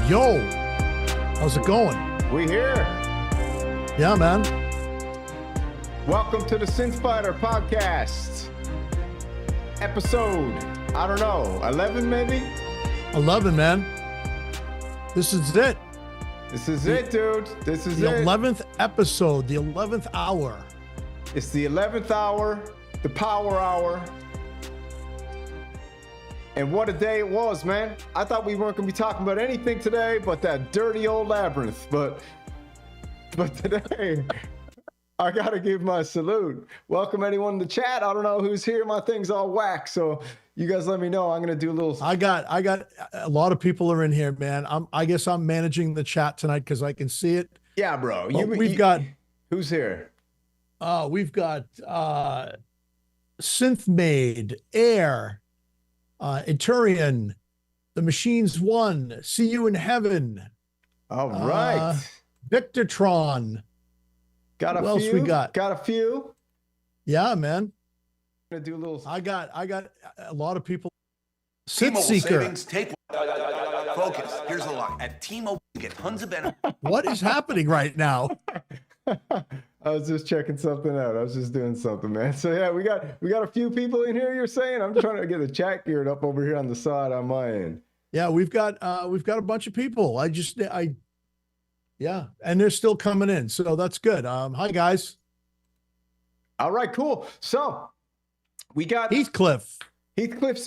Yo, how's it going? We here. Yeah, man. Welcome to the Synthesizer podcast. Episode, I don't know, 11 maybe? 11, man. This is it. This is it, dude. This is The it. 11th episode, the 11th hour. It's the 11th hour, the power hour. And what a day it was, man. I thought we weren't going to be talking about anything today but that dirty old labyrinth. But today, I got to give my salute. Welcome anyone in the chat. I don't know who's here. My thing's all whack. So you guys let me know. I'm going to do a little. I got a lot of people are in here, man. I guess I'm managing the chat tonight because I can see it. Yeah, bro. We've got. Who's here? We've got Synth Made, Air, Arturia, The Machines One, See You in Heaven. All right. Victortron. Got a Who else few. we got? Got a few. Yeah, man. Gonna do a little. I got a lot of people. T-Mobile Seeker. savings, take focus. Here's a line. At T-Mobile, you get tons of benefits. What is happening right now? I was just checking something out. I was just doing something, man. So yeah, we got a few people in here. You're saying I'm trying to get the chat geared up over here on the side on my end. Yeah, we've got a bunch of people. Yeah, and they're still coming in, so that's good. Hi guys. All right, cool. So we got Heathcliff's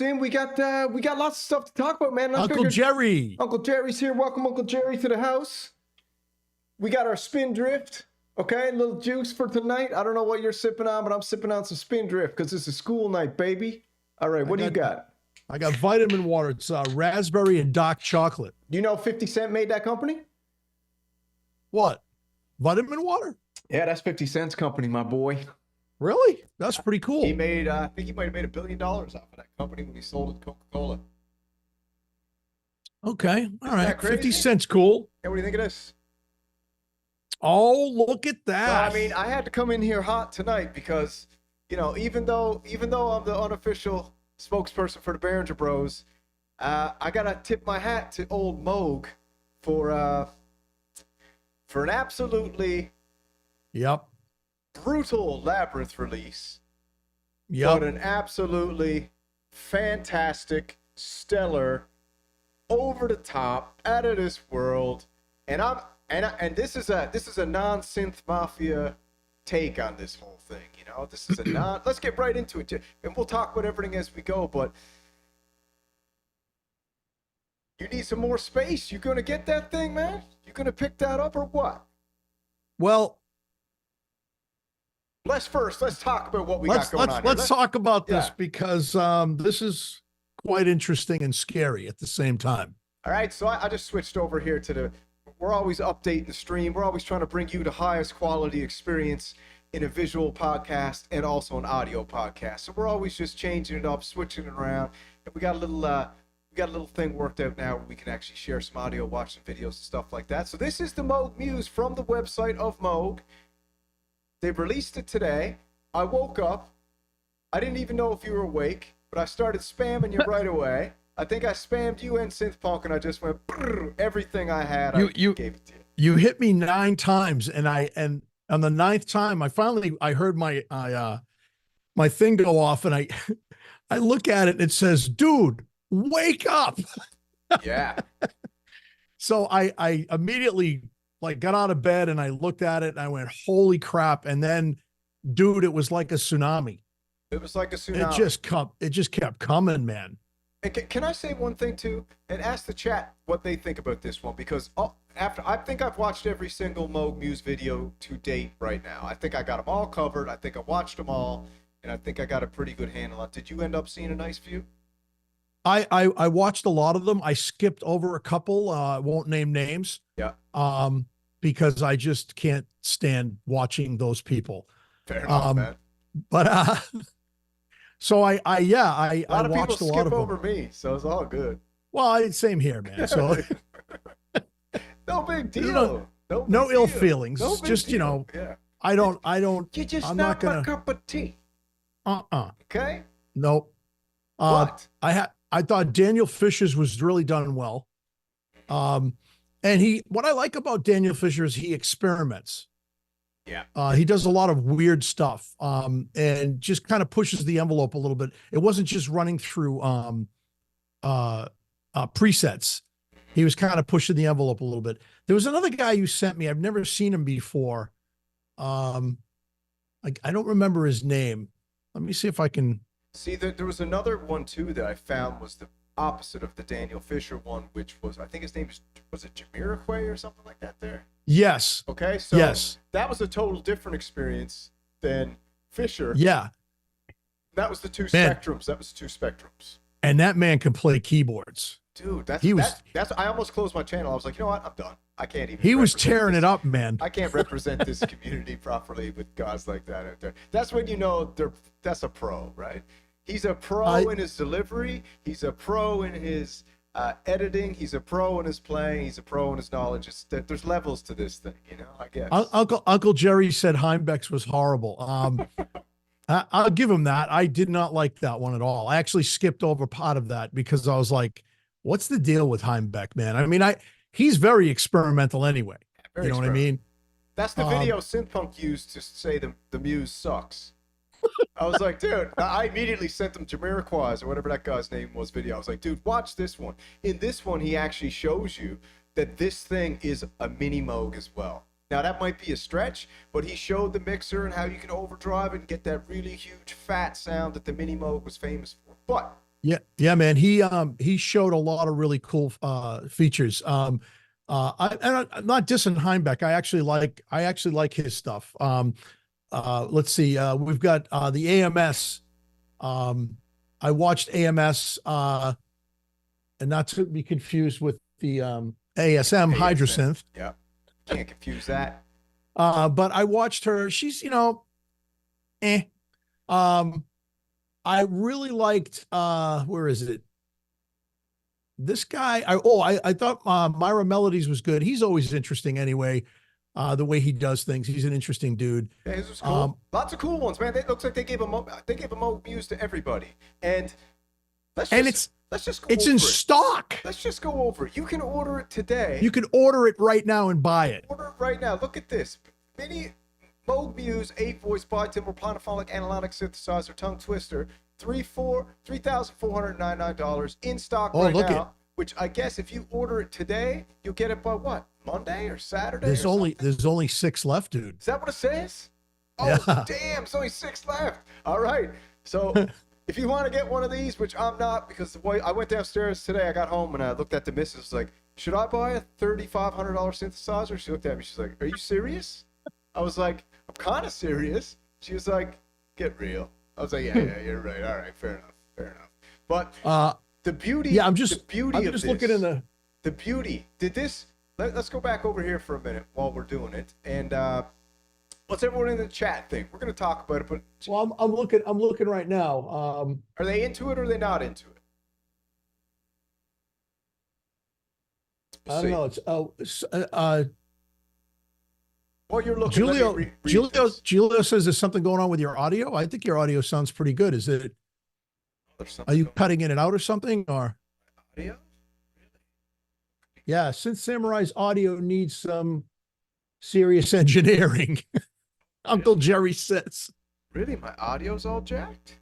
in. We got lots of stuff to talk about, man. Uncle Jerry. Uncle Jerry's here. Welcome, Uncle Jerry, to the house. We got our Spindrift. Okay, a little juice for tonight. I don't know what you're sipping on, but I'm sipping on some Spindrift because it's a school night, baby. All right, what do you got? I got vitamin water. It's raspberry and dark chocolate. Do you know 50 Cent made that company? What? Vitamin water? Yeah, that's 50 Cent's company, my boy. Really? That's pretty cool. He made, I think he might have made $1 billion off of that company when he sold it to Coca-Cola. Okay, all Isn't right. that crazy? 50 cents cool. Hey, what do you think of this? Oh, look at that. So, I mean, I had to come in here hot tonight because, you know, even though I'm the unofficial spokesperson for the Behringer Bros, I gotta tip my hat to old Moog for an absolutely brutal Labyrinth release. But an absolutely fantastic, stellar, over the top, out of this world, and this is a non-synth mafia take on this whole thing. You know, this is a non. Let's get right into it, and we'll talk about everything as we go. But you need some more space. You gonna get that thing, man? You gonna pick that up or what? Well, let's talk about what we got going on. Let's talk about this because this is quite interesting and scary at the same time. All right, so I just switched over here to the. We're always updating the stream. We're always trying to bring you the highest quality experience in a visual podcast and also an audio podcast. So we're always just changing it up, switching it around. And we got a little thing worked out now where we can actually share some audio, watch some videos and stuff like that. So this is the Moog Muse from the website of Moog. They've released it today. I woke up. I didn't even know if you were awake, but I started spamming you right away. I think I spammed you and Synthpunk, and I just went everything I had. I gave it to you. You hit me 9 times, and on the 9th time, I heard my my thing go off, and I look at it and it says, "Dude, wake up!" Yeah. So I immediately got out of bed and I looked at it and I went, "Holy crap!" And then, dude, it was like a tsunami. It was like a tsunami. It just kept coming, man. And can I say one thing too, and ask the chat what they think about this one? Because I think I've watched every single Moog Muse video to date right now. I think I got them all covered. I think I watched them all, and I think I got a pretty good handle on. Did you end up seeing a nice few? I watched a lot of them. I skipped over a couple. I won't name names. Yeah. Because I just can't stand watching those people. Fair enough, man. But so I watched a lot of them. A lot of people skip over me, so it's all good. Well, same here, man. So no big deal. No ill feelings. No big just deal. Yeah. I don't. You're just I'm not not gonna. my cup of tea. Okay. Nope. What? I thought Daniel Fisher's was really done well. And what I like about Daniel Fisher is he experiments. Yeah. He does a lot of weird stuff, and just kind of pushes the envelope a little bit. It wasn't just running through presets. He was kind of pushing the envelope a little bit. There was another guy you sent me. I've never seen him before. I don't remember his name. Let me see if I can. See, there was another one too that I found was the opposite of the Daniel Fisher one, which was, I think his name was it Jamiroquai or something like that there? Yes. Okay, so yes, that was a total different experience than Fisher. Yeah. That was the two spectrums. That was two spectrums. And that man can play keyboards. Dude, that's I almost closed my channel. I was like, you know what? I'm done. I can't even. He was tearing it up, man. I can't represent this community properly with guys like that out there. That's when you know that's a pro, right? He's a pro in his delivery. He's a pro in his editing. He's a pro in his playing. He's a pro in his knowledge. There's levels to this thing, you know, I guess. Uncle Jerry said Heimbeck's was horrible. I'll give him that. I did not like that one at all. I actually skipped over part of that because I was like, what's the deal with Heimbeck, man? I mean, he's very experimental anyway. You know what I mean? That's the video Synthpunk used to say the Muse sucks. I was like, dude, I immediately sent him Jamiroquai's or whatever that guy's name was video. I was like, dude, watch this one. In this one, he actually shows you that this thing is a mini Moog as well. Now, that might be a stretch, but he showed the mixer and how you can overdrive and get that really huge fat sound that the mini Moog was famous for. But yeah, man, he showed a lot of really cool features. I'm not dissing Heimbeck. I actually like his stuff. Let's see. We've got the AMS. I watched AMS, and not to be confused with the ASM Hydrosynth. Yeah, can't confuse that. But I watched her. She's, I really liked, where is it? This guy, I thought Myra Melodies was good. He's always interesting anyway. The way he does things. He's an interesting dude. Yeah, his was cool. Lots of cool ones, man. It looks like they gave a Moog Muse to everybody. And let's just go it's over in it. stock. Let's just go over it. You can order it today. You can order it right now and buy it. Order it right now. Look at this. Mini Moog Muse 8-voice bi-timbral planophonic analog synthesizer tongue twister. $3,499 in stock right now. Which I guess if you order it today, you'll get it by what? Monday or Saturday? There's only 6 left, dude. Is that what it says? Oh, yeah. Damn, there's only 6 left. All right. So if you want to get one of these, which I'm not, because I went downstairs today, I got home and I looked at the missus, like, should I buy a $3,500 synthesizer? She looked at me, she's like, are you serious? I was like, I'm kind of serious. She was like, get real. I was like, yeah, you're right. All right, fair enough. But the beauty, yeah, I'm just looking in the beauty. Did this? Let's go back over here for a minute while we're doing it, and what's everyone in the chat think? We're gonna talk about it, but well, I'm looking right now. Are they into it or are they not into it? I don't know. It's well, you're looking. Julio says there's something going on with your audio. I think your audio sounds pretty good. Is it? Are you cutting in and out or something, or? Audio? Yeah, Synth Samurai's audio needs some serious engineering. Uncle Jerry says. Really? My audio's all jacked?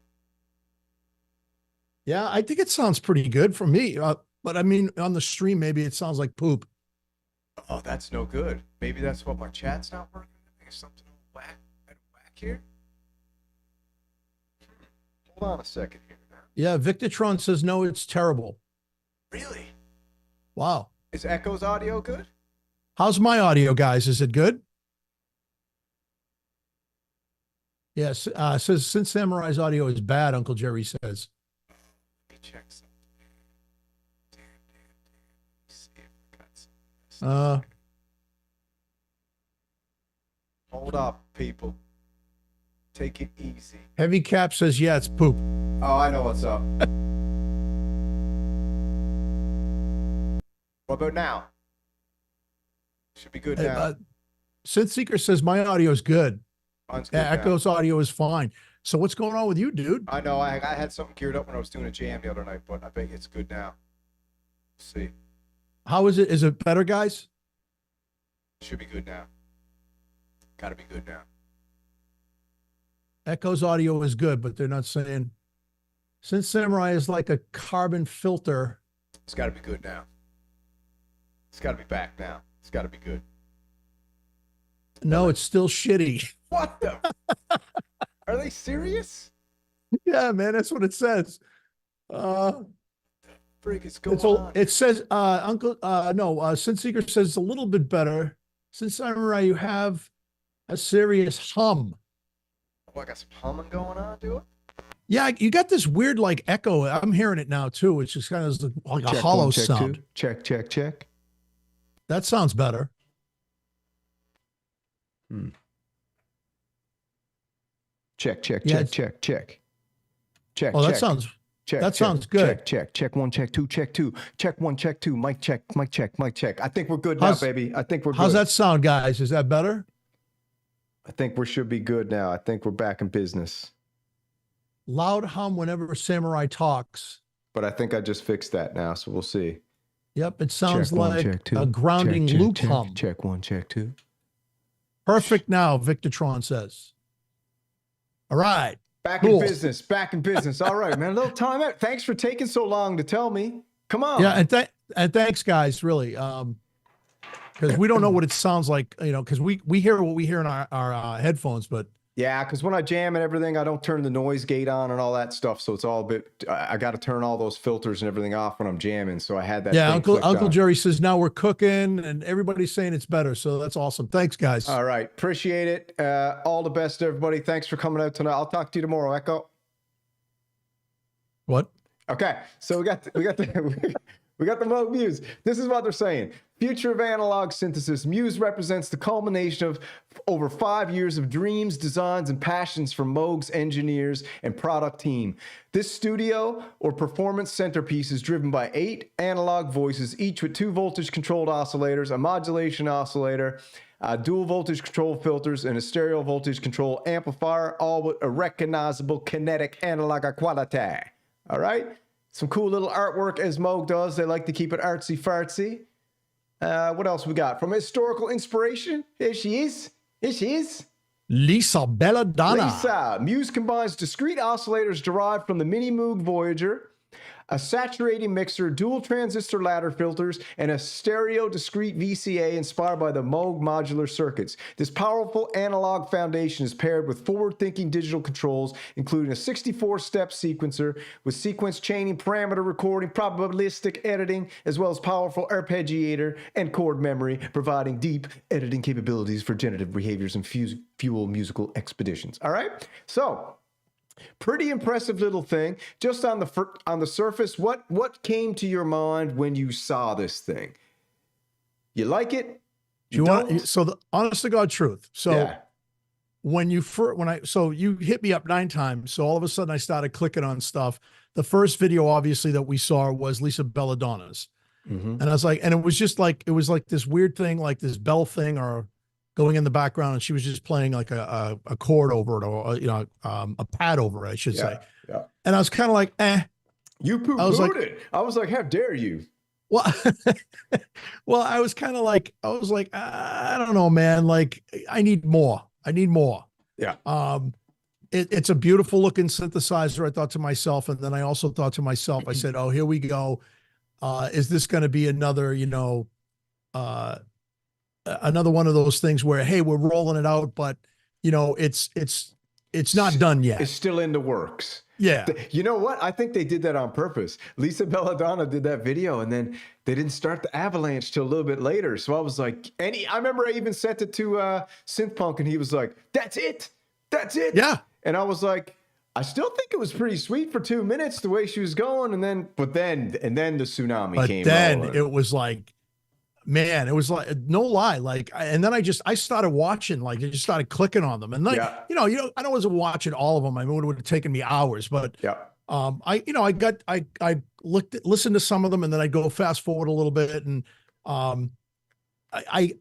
Yeah, I think it sounds pretty good for me. But I mean, on the stream, maybe it sounds like poop. Oh, that's no good. Maybe that's what my chat's not working. There's something whack here. Hold on a second here. Yeah, Victortron says no, it's terrible. Really? Wow. Is Echo's audio good? How's my audio, guys? Is it good? Yes, says Synth Samurai's audio is bad, Uncle Jerry says. Let me check something. Damn. See if I got something. Hold up, people. Take it easy. Heavy Cap says, yeah, it's poop. Oh, I know what's up. What about now? Should be good now. Synth Seeker says my audio is good. Mine's good now. Echo's audio is fine. So what's going on with you, dude? I know. I had something geared up when I was doing a jam the other night, but I bet it's good now. Let's see. How is it? Is it better, guys? should be good now. Gotta be good now. Echo's audio is good, but they're not saying. Synth Samurai is like a carbon filter. It's gotta be good now. It's gotta be back now. It's gotta be good. No, it's still shitty. What the? Are they serious? Yeah, man, that's what it says. Freak is going on. It says, Synth Seeker says it's a little bit better. Synth Samurai, you have a serious hum. Oh, I got some humming going on, dude. Yeah, you got this weird like echo. I'm hearing it now too. It's just kind of like a hollow one, check sound. Two. Check, check, check. That sounds better. Check, check, Yeah, check, check, check. Check. Oh, check. that sounds Check, that check, sounds good. Check one, check two, check two. Check one, check two. Mic check, mic check, mic check. I think we're good now, baby. I think we're good. How's that sound, guys? Is that better? I think we should be good now. I think we're back in business. Loud hum whenever Samurai talks. But I think I just fixed that now, so we'll see. Yep, it sounds Check one, like check two. a grounding Check, check, loop check. hum. Check one, check two. Perfect now, Victortron says. All right. Back Cool. in business. Back in business. All right, man. A little time out. Thanks for taking so long to tell me. Come on. Yeah, and thanks, guys, really. Because we don't know what it sounds like, because we hear what we hear in our headphones, but Yeah, because when I jam and everything, I don't turn the noise gate on and all that stuff. So it's all a bit, I got to turn all those filters and everything off when I'm jamming. So I had that. yeah, thing Uncle flicked on. Jerry says now we're cooking, and everybody's saying it's better. So that's awesome. Thanks, guys. All right. Appreciate it. All the best, everybody. Thanks for coming out tonight. I'll talk to you tomorrow, Echo. What? Okay. So we got the Moog Muse. This is what they're saying. Future of analog synthesis. Muse represents the culmination of over 5 years of dreams, designs, and passions from Moog's engineers and product team. This studio or performance centerpiece is driven by 8 analog voices, each with 2 voltage-controlled oscillators, a modulation oscillator, dual voltage control filters, and a stereo voltage control amplifier, all with a recognizable kinetic analog quality. All right? Some cool little artwork as Moog does. They like to keep it artsy-fartsy. What else we got? From historical inspiration, here she is. Here she is. Lisa Belladonna. Lisa. Muse combines discrete oscillators derived from the Mini Moog Voyager, a saturating mixer, dual transistor ladder filters, and a stereo discrete VCA inspired by the Moog modular circuits. This powerful analog foundation is paired with forward-thinking digital controls, including a 64-step sequencer with sequence chaining, parameter recording, probabilistic editing, as well as powerful arpeggiator and chord memory, providing deep editing capabilities for generative behaviors and fuel musical expeditions. All right? So, pretty impressive little thing. Just on the surface, what came to your mind when you saw this thing? You like it? So the honest to God truth. So yeah. So you hit me up 9 times. So all of a sudden I started clicking on stuff. The first video obviously that we saw was Lisa Belladonna's. And I was like, and it was like this weird thing, like this bell thing or going in the background, and she was just playing like a chord over it, or a pad over it, I should say. Yeah. And I was kind of like, You poo-pooed it. I was like, how dare you? Well, well, I was like, I don't know, man. Like, I need more. Yeah. It's a beautiful looking synthesizer, I thought to myself, and then I also thought to myself, I said, oh, here we go. Is this going to be another, another one of those things where, hey, we're rolling it out, but it's not done yet. It's still in the works. Yeah. You know what? I think they did that on purpose. Lisa Belladonna did that video, and then they didn't start the avalanche till a little bit later. So I was like, I remember I even sent it to Synthpunk, and he was like, that's it. That's it. Yeah. And I was like, I still think it was pretty sweet for 2 minutes the way she was going, and then the tsunami came. But then rolling. it was like, man, it was like, no lie. Like, and then I started watching, like, I just started clicking on them. And like, I wasn't watching all of them. I mean, it would have taken me hours, but I listened to some of them, and then I go fast forward a little bit. And I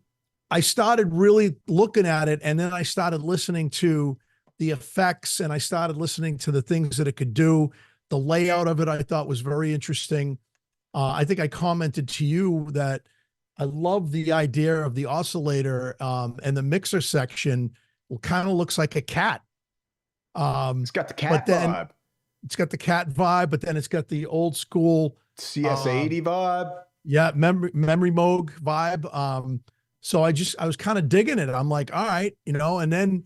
started really looking at it, and then I started listening to the effects, and I started listening to the things that it could do. The layout of it, I thought was very interesting. I think I commented to you that I love the idea of the oscillator, and the mixer section kind of looks like a cat. It's got the but cat then vibe. it's got the cat vibe, but then it's got the old school CS80 vibe. yeah, memory Moog vibe. So I was kind of digging it. I'm like, all right, you know, and then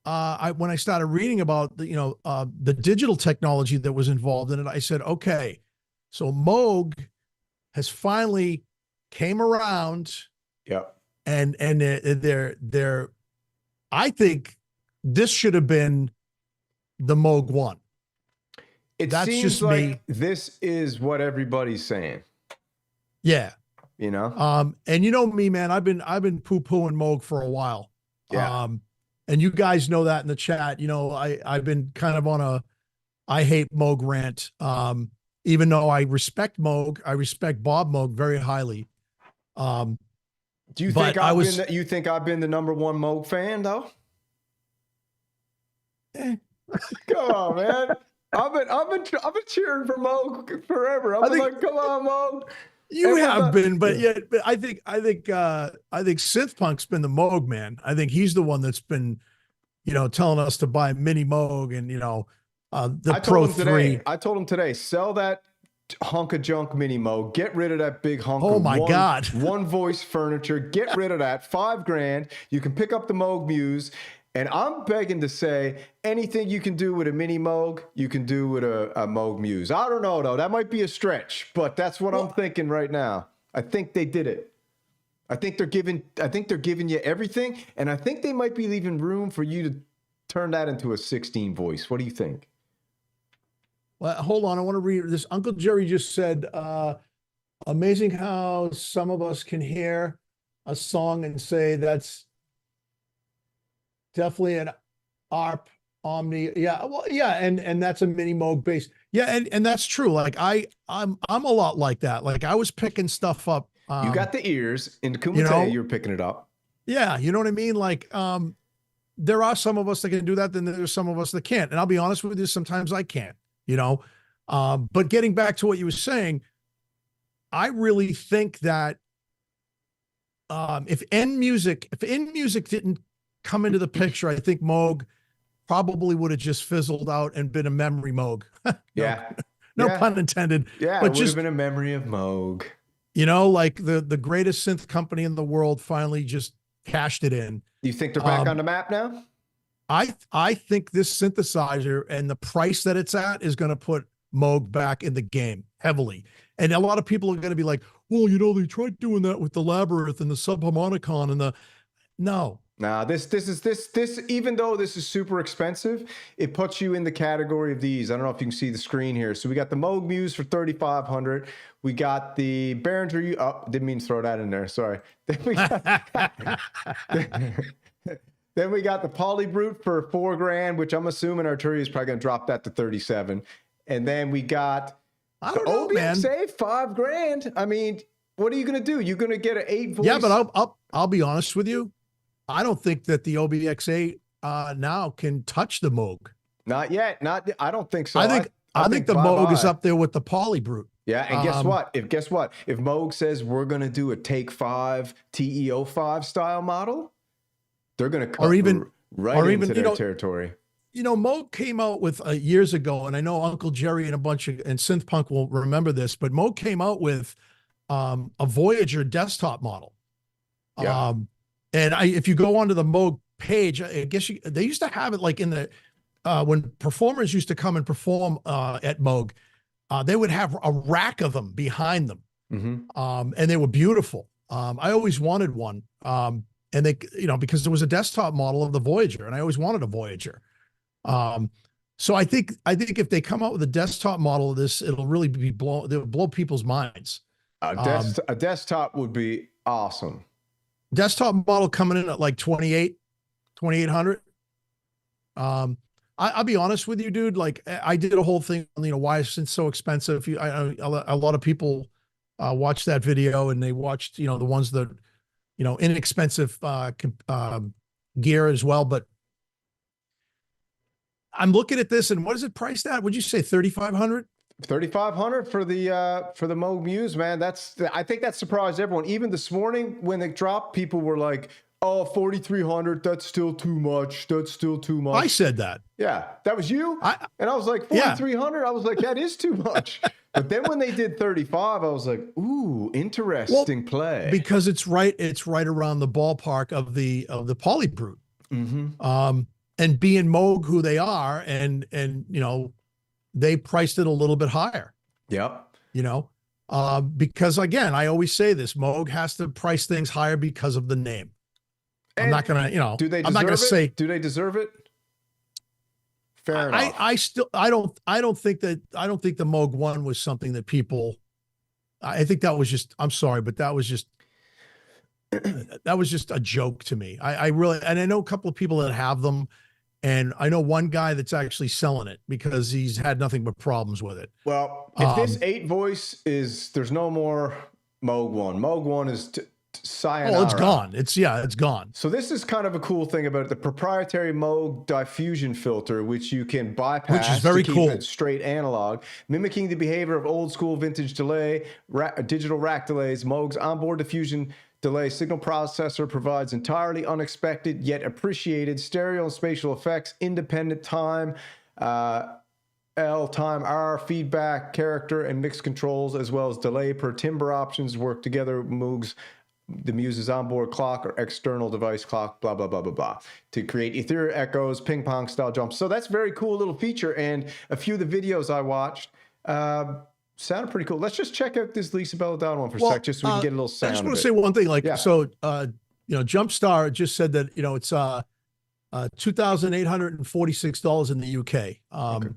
when I started reading about the digital technology that was involved in it, I said, okay, so Moog has finally came around. Yep. And they're I think this should have been the Moog 1. That's seems just like me. This is what everybody's saying. Yeah. You know? And you know me, man, I've been poo-pooing Moog for a while. Yeah. And you guys know that in the chat. You know, I've been kind of on a I hate Moog rant. Even though I respect Moog, I respect Bob Moog very highly. Do you think you think I've been the #1 Moog fan though? Come on, man. I've been cheering for Moog forever. I've been like, come on, Moog. You have been, but I think Synth Punk's been the Moog man. I think he's the one that's been, telling us to buy mini Moog and the Pro 3. I told him today, sell that hunk of junk mini Moog, get rid of that big hunk. Oh my God. One voice furniture, get rid of that. $5,000. You can pick up the Moog Muse. And I'm begging to say anything you can do with a mini Moog, you can do with a Moog Muse. I don't know though. That might be a stretch, but that's what I'm thinking right now. I think they did it. I think they're giving you everything, and I think they might be leaving room for you to turn that into a 16 voice. What do you think? Well, hold on. I want to read this. Uncle Jerry just said, amazing how some of us can hear a song and say that's definitely an ARP Omni. Yeah. Well, yeah. And that's a mini Moog bass. Yeah. And that's true. Like I'm a lot like that. Like I was picking stuff up. You got the ears in Kumite, you're picking it up. Yeah. You know what I mean? Like, there are some of us that can do that. Then there's some of us that can't. And I'll be honest with you, sometimes I can't, but getting back to what you were saying, I really think that, if in music didn't come into the picture, I think Moog probably would have just fizzled out and been a memory Moog. No pun intended. Yeah, but it would have been a memory of Moog. Like the greatest synth company in the world finally just cashed it in. You think they're back on the map now? I think this synthesizer and the price that it's at is going to put Moog back in the game heavily. And a lot of people are going to be like, well, they tried doing that with the Labyrinth and the Subharmonicon and no. Nah, this even though this is super expensive, it puts you in the category of these. I don't know if you can see the screen here. So we got the Moog Muse for $3,500. We got the Behringer. Oh, didn't mean to throw that in there. Sorry. Then we got the Polybrute for $4,000, which I'm assuming Arturia is probably going to drop that to $37,000. And then we got the OBXA, $5,000. I mean, what are you going to do? You're going to get an 8 voice. Yeah, but I'll be honest with you. I don't think that the OBX8 now can touch the Moog. Not yet. I don't think so. I think the Moog is up there with the Polybrute. Yeah, and guess what? If Moog says we're going to do a Take 5 TE-05 style modle, they're going to cut right into their territory. Moog came out with years ago, and I know Uncle Jerry and and Synth Punk will remember this, but Moog came out with a Voyager desktop model. Yeah. And if you go onto the Moog page, I guess they used to have it like in the when performers used to come and perform at Moog, they would have a rack of them behind them, and they were beautiful. I always wanted one, and they, because there was a desktop model of the Voyager, and I always wanted a Voyager. So I think if they come out with a desktop model of this, it'll really they'll blow people's minds. A desktop would be awesome. Desktop model coming in at like 2,800. I'll be honest with you, dude. Like I did a whole thing on, why is synth so expensive? A lot of people watched that video and they watched, the ones that, inexpensive gear as well. But I'm looking at this and what is it priced at? Would you say 3,500? $3,500 for the Moog Muse, man. I think that surprised everyone. Even this morning when it dropped, people were like, "Oh, 4,300. That's still too much. That's still too much." I said that. Yeah, that was you. And I was like, 4,300. I was like, that is too much. But then when they did 35, I was like, ooh, interesting play. Because it's right around the ballpark of the Polybrute. And being Moog who they are, and you know, they priced it a little bit higher. Yep. You know, because again, I always say this: Moog has to price things higher because of the name. And I'm not gonna, you know, I'm not gonna say. Do they deserve it? Fair enough. I don't think the Moog 1 was something that people. I think that was just. I'm sorry, but that was just a joke to me. I really, and I know a couple of people that have them. And I know one guy that's actually selling it because he's had nothing but problems with it. Well, if this 8-voice is, there's no more Moog 1. Moog 1 is sayonara. Oh, it's gone. It's gone. So this is kind of a cool thing about it. The proprietary Moog diffusion filter, which you can bypass, which is very to keep cool. It straight analog, mimicking the behavior of old school vintage delay, digital rack delays. Moog's onboard diffusion delay signal processor provides entirely unexpected yet appreciated stereo and spatial effects, independent time, time, R, feedback, character, and mix controls, as well as delay per timbre options work together. The Muse's onboard clock or external device clock, blah, blah, blah, blah, blah, to create ethereal echoes, ping pong style jumps. So that's a very cool little feature. And a few of the videos I watched, sounded pretty cool. Let's just check out this Lisa Belladonna one for a sec, just so we can get a little sound. I just want to say one thing, like, yeah. So, you know, Jumpstar just said that, you know, it's $2,846 in the UK. Okay.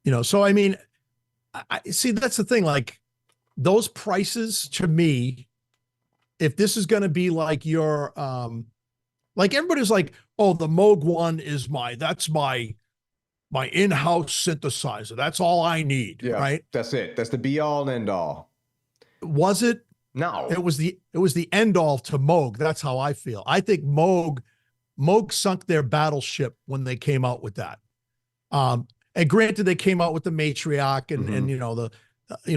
You know, so I mean, I see, that's the thing. Like, those prices to me, if this is going to be like your, like everybody's like, oh, the Moog 1 is that's my in-house synthesizer. That's all I need. Yeah, right. That's it. That's the be all and end all. Was it? No. It was the end all to Moog. That's how I feel. I think Moog sunk their battleship when they came out with that. And granted, they came out with the Matriarch and you know,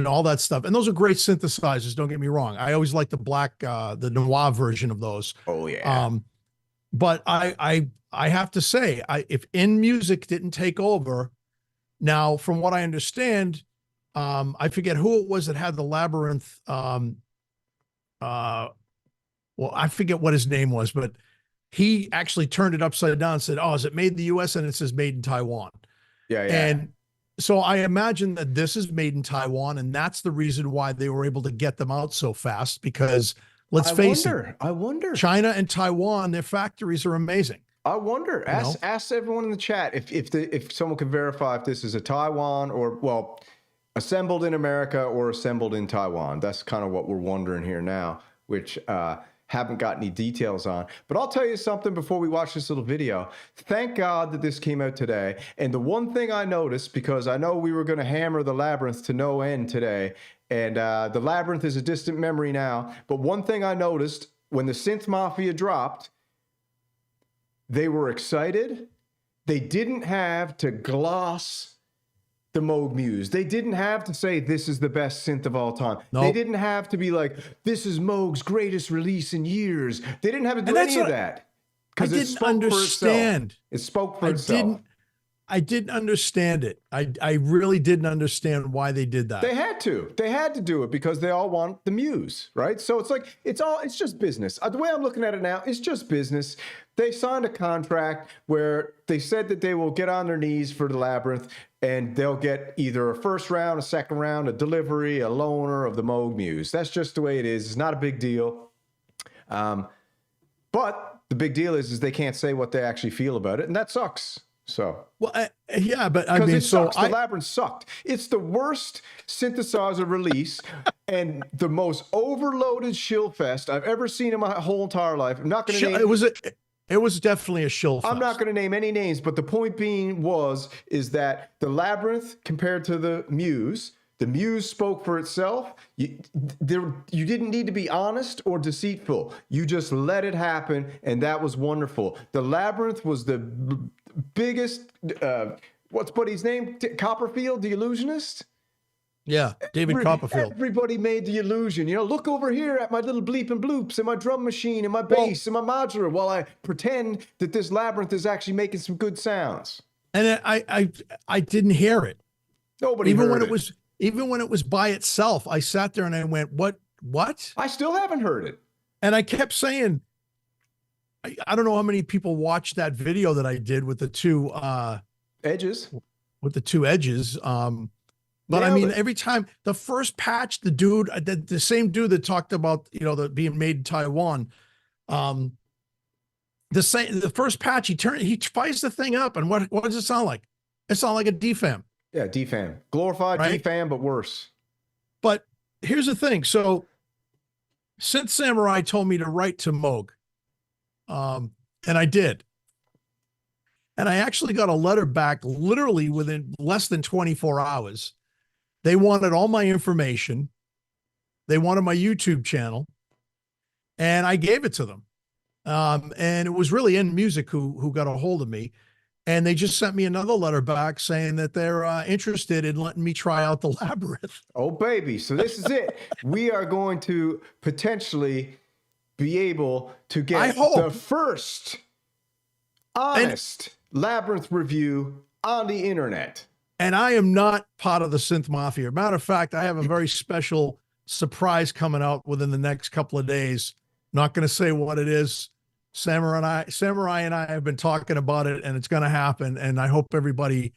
all that stuff. And those are great synthesizers. Don't get me wrong. I always like the Noir version of those. Oh yeah. But I have to say, if In Music didn't take over, now from what I understand, I forget who it was that had the Labyrinth. Well, I forget what his name was, but he actually turned it upside down and said, "Oh, is it made in the U.S.?" And it says "Made in Taiwan." Yeah. And so I imagine that this is made in Taiwan, and that's the reason why they were able to get them out so fast. Because let's face it, I wonder. China and Taiwan, their factories are amazing. I wonder. Ask everyone in the chat if someone can verify if this is a Taiwan or, well, assembled in America or assembled in Taiwan. That's kind of what we're wondering here now, which haven't got any details on. But I'll tell you something before we watch this little video. Thank God that this came out today. And the one thing I noticed, because I know we were going to hammer the Labyrinth to no end today, and the Labyrinth is a distant memory now, but one thing I noticed when the Synth Mafia dropped, they were excited. They didn't have to gloss the Moog Muse. They didn't have to say this is the best synth of all time. Nope. They didn't have to be like, this is Moog's greatest release in years. They didn't have to do any of that. I didn't understand. It spoke for itself. I didn't understand it. I really didn't understand why they did that. They had to. They had to do it because they all want the Muse, right? So it's like, it's just business. The way I'm looking at it now, it's just business. They signed a contract where they said that they will get on their knees for the Labyrinth and they'll get either a first round, a second round, a delivery, a loaner of the Moog Muse. That's just the way it is. It's not a big deal. But the big deal is they can't say what they actually feel about it, and that sucks. So, well, yeah, but I mean, the Labyrinth sucked. It's the worst synthesizer release and the most overloaded shill fest I've ever seen in my whole entire life. I'm not going to name it was definitely a shill fest. I'm not going to name any names, but the point being is that the Labyrinth compared to the Muse spoke for itself. You didn't need to be honest or deceitful. You just let it happen, and that was wonderful. The Labyrinth was the biggest, what's Buddy's name? Copperfield, the illusionist? Yeah, David Copperfield. Everybody made the illusion, look over here at my little bleep and bloops and my drum machine and my Well- bass and my modular while I pretend that this labyrinth is actually making some good sounds. And I didn't hear it. Nobody Even heard when it. even when it was by itself, I sat there and I went, what? I still haven't heard it. And I kept saying, I don't know how many people watched that video that I did with the two Edges. edges. But I Nailed mean, it. every time the first patch, the dude, the same dude that talked about, the being made in Taiwan, the first patch, he fires the thing up, and what does it sound like? It sounds like a DFAM. Yeah, DFAM. Glorified Right? DFAM, but worse. But here's the thing. So Synth Samurai told me to write to Moog. And I did. And I actually got a letter back literally within less than 24 hours. They wanted all my information. They wanted my YouTube channel. And I gave it to them. And it was really In Music who got a hold of me. And they just sent me another letter back saying that they're interested in letting me try out the labyrinth. Oh, baby. So this is it. We are going to potentially be able to I get hope. the first honest labyrinth review on the internet. And I am not part of the Synth Mafia. Matter of fact, I have a very special surprise coming out within the next couple of days. Not going to say what it is. Samurai and I have been talking about it, and it's going to happen. And I hope everybody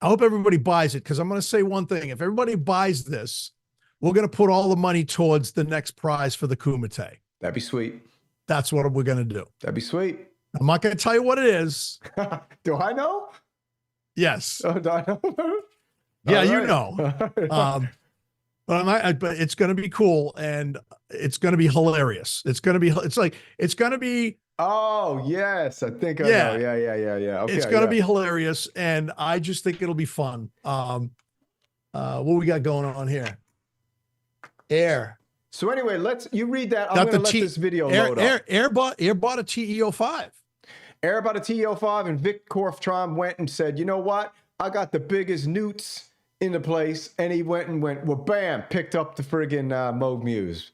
buys it, because I'm going to say one thing. If everybody buys this, we're going to put all the money towards the next prize for the Kumite. That'd be sweet. That's what we're going to do. That'd be sweet. I'm not going to tell you what it is. Do I know? Yes. Oh, do I know? Yeah, All you right. know. But it's going to be cool, and it's going to be hilarious. It's going to be, Oh, yes. I think I Yeah. know. Yeah. Okay, it's going to be hilarious. And I just think it'll be fun. What we got going on here? Air. So anyway, you read that. I'm Got going to the let T- this video load up. Air bought a TE05. Air about a TE05, and Vic Korftrom went and said, you know what? I got the biggest newts in the place. And he went, well, bam, picked up the friggin' Moog Muse.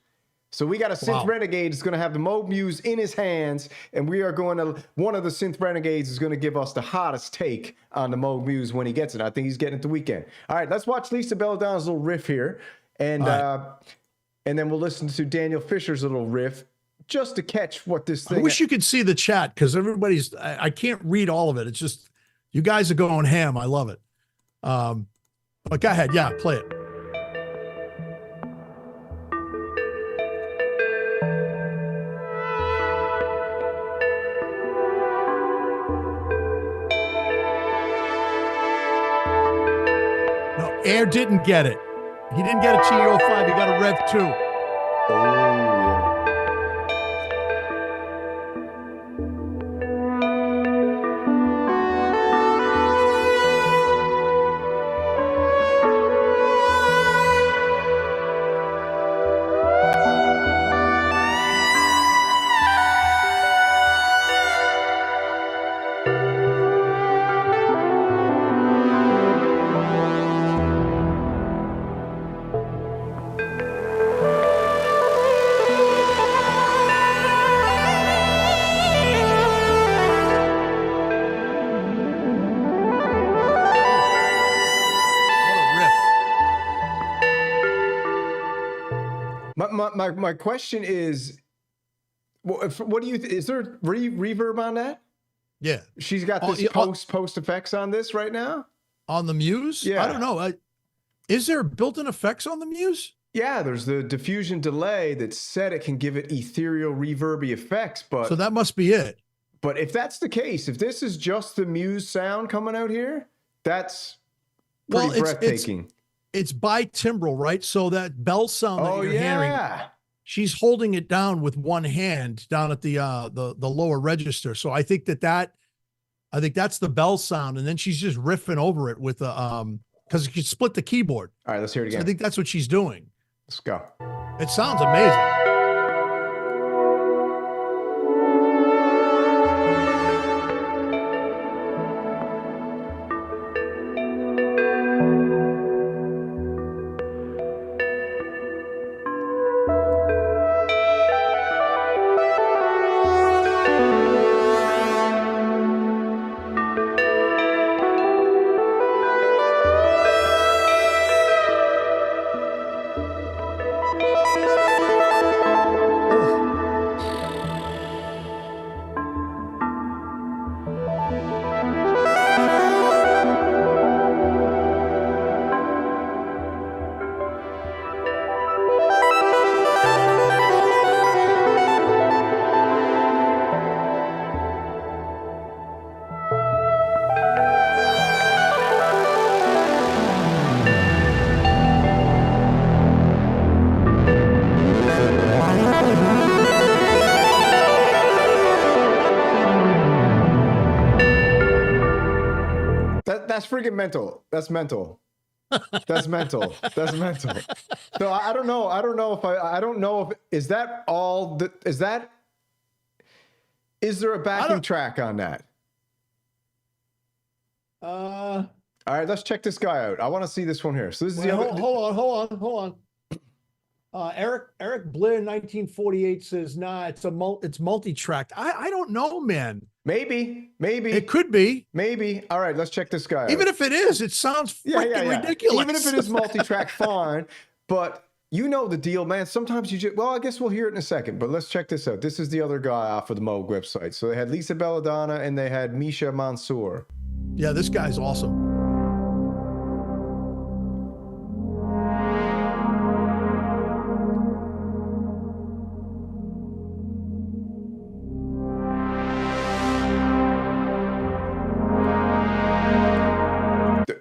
So we got a Synth Wow. Renegade that's going to have the Moog Muse in his hands. And we are one of the Synth Renegades is going to give us the hottest take on the Moog Muse when he gets it. I think he's getting it the weekend. All right, let's watch Lisa Belladonna's little riff here. And, and then we'll listen to Daniel Fisher's little riff just to catch what this thing I wish you could see the chat, because I can't read all of it. It's just, you guys are going ham. I love it. But go ahead. Yeah, play it. No, Air didn't get it. He didn't get a TE05. He got a Rev 2. Oh, yeah. My question is, what do you? Is there reverb on that? Yeah. She's got Oh, this yeah, post effects on this right now. On the Muse? Yeah. I don't know. Is there built-in effects on the Muse? Yeah, there's the diffusion delay that said it can give it ethereal reverby effects, but So that must be it. but if that's the case, if this is just the Muse sound coming out here, that's pretty Well, breathtaking. It's bitimbral, right? So that bell sound that Oh you're hearing, yeah. she's holding it down with one hand down at the lower register. So I think that's the bell sound, and then she's just riffing over it with the because you can split the keyboard. All right, let's hear it So again. I think that's what she's doing. Let's go. It sounds amazing. That's freaking mental. That's mental. That's mental. That's mental. So I don't know. I don't know if is that all is there a backing track on that? All right, let's check this guy out. I want to see this one here. So this is the other. Hold on. Eric Blair 1948 says, nah, it's multi-tracked. I don't know, man. Maybe it could be. Maybe. All right, let's check this guy out. Even if it is, it sounds freaking ridiculous. Even if it is multi-track, fine. But you know the deal, man. Sometimes you just, well, I guess we'll hear it in a second, but let's check this out. This is the other guy off of the Moog website. So they had Lisa Belladonna and they had Misha Mansour. Yeah, this guy's awesome.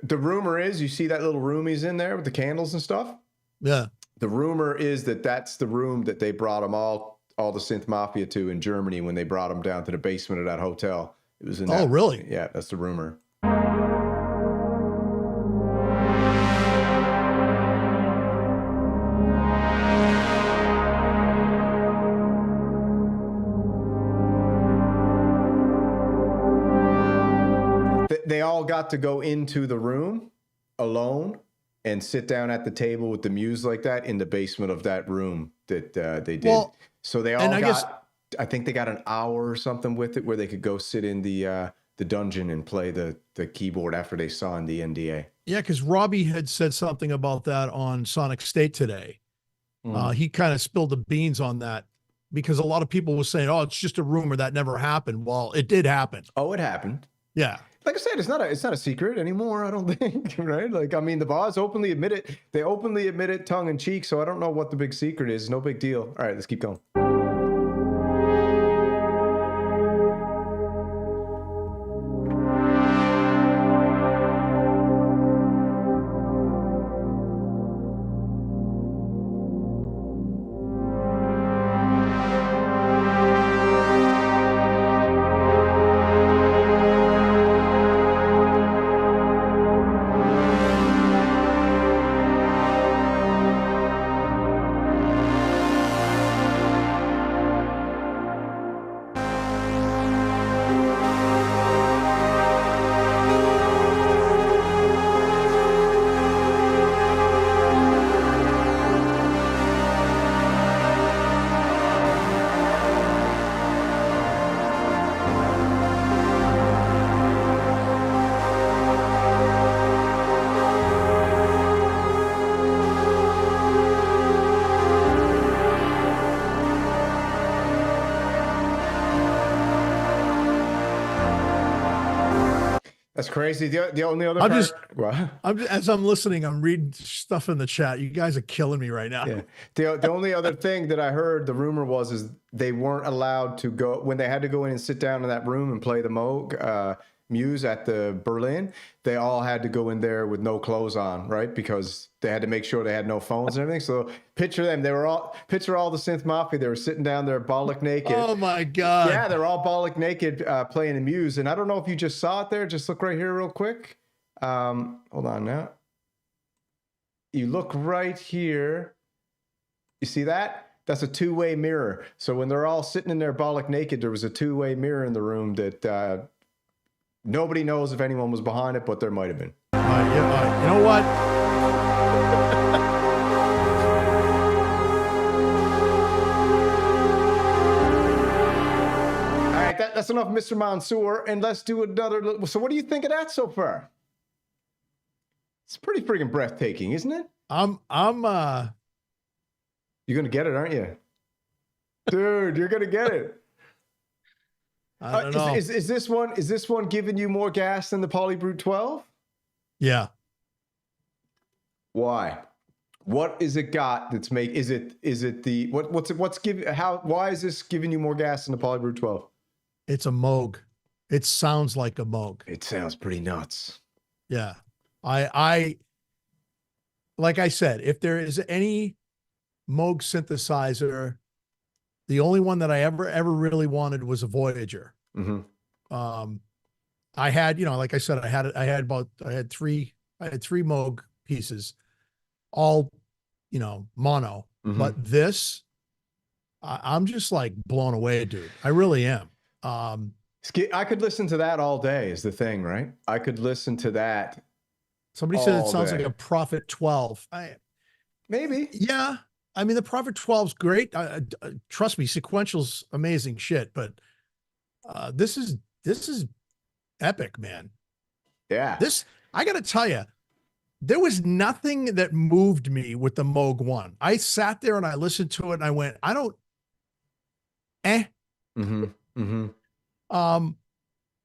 The rumor is, you see that little room he's in there with the candles and stuff? Yeah. The rumor is that that's the room that they brought them all the synth mafia to in Germany when they brought them down to the basement of that hotel. It was in that. Oh, really? Yeah, that's the rumor. They all got to go into the room alone and sit down at the table with the Muse like that in the basement of that room that they did. Well, so they all I think they got an hour or something with it where they could go sit in the dungeon and play the keyboard after they signed the NDA. Yeah, because Robbie had said something about that on Sonic State today. He kind of spilled the beans on that because a lot of people were saying, oh, it's just a rumor that never happened. Well, it did happen. Oh, it happened. Yeah. Like I said, it's not a secret anymore, I don't think, right? Like, I mean, the boss openly admit it. They openly admit it tongue in cheek, so I don't know what the big secret is. No big deal. All right, let's keep going. That's crazy. The only other as I'm listening, I'm reading stuff in the chat. You guys are killing me right now. Yeah. The only other thing that I heard, the rumor is they weren't allowed to go when they had to go in and sit down in that room and play the Moog Muse at the Berlin. They all had to go in there with no clothes on, right? Because they had to make sure they had no phones and everything. So picture them. Picture all the synth mafia. They were sitting down there bollock naked. Oh my God. Yeah, they're all bollock naked playing the Muse. And I don't know if you just saw it there. Just look right here real quick. Hold on now. You look right here. You see that? That's a two-way mirror. So when they're all sitting in there bollock naked, there was a two-way mirror in the room that nobody knows if anyone was behind it, but there might have been. You know what? All right, that's enough, Mr. Mansour, and let's do another. So what do you think of that so far? It's pretty freaking breathtaking, isn't it? You're gonna get it, aren't you? Dude, you're gonna get it. I don't know. Is this one giving you more gas than the Polybrute 12? Yeah. Why? What is it got that's why is this giving you more gas than the Polybrute 12? It's a Moog. It sounds like a Moog. It sounds pretty nuts. Yeah. I like I said, if there is any Moog synthesizer, the only one that I ever really wanted was a Voyager. Mm-hmm. I had, like I said, I had three Moog pieces, all, mono, but this, I'm just like blown away, dude. I really am. I could listen to that all day is the thing, right? I could listen to that. Somebody said it sounds like a Prophet 12. Maybe. Yeah. I mean, the Prophet 12's great. Trust me, sequential's amazing shit, but this is epic, man. Yeah. I got to tell you, there was nothing that moved me with the Moog 1. I sat there and I listened to it and I went,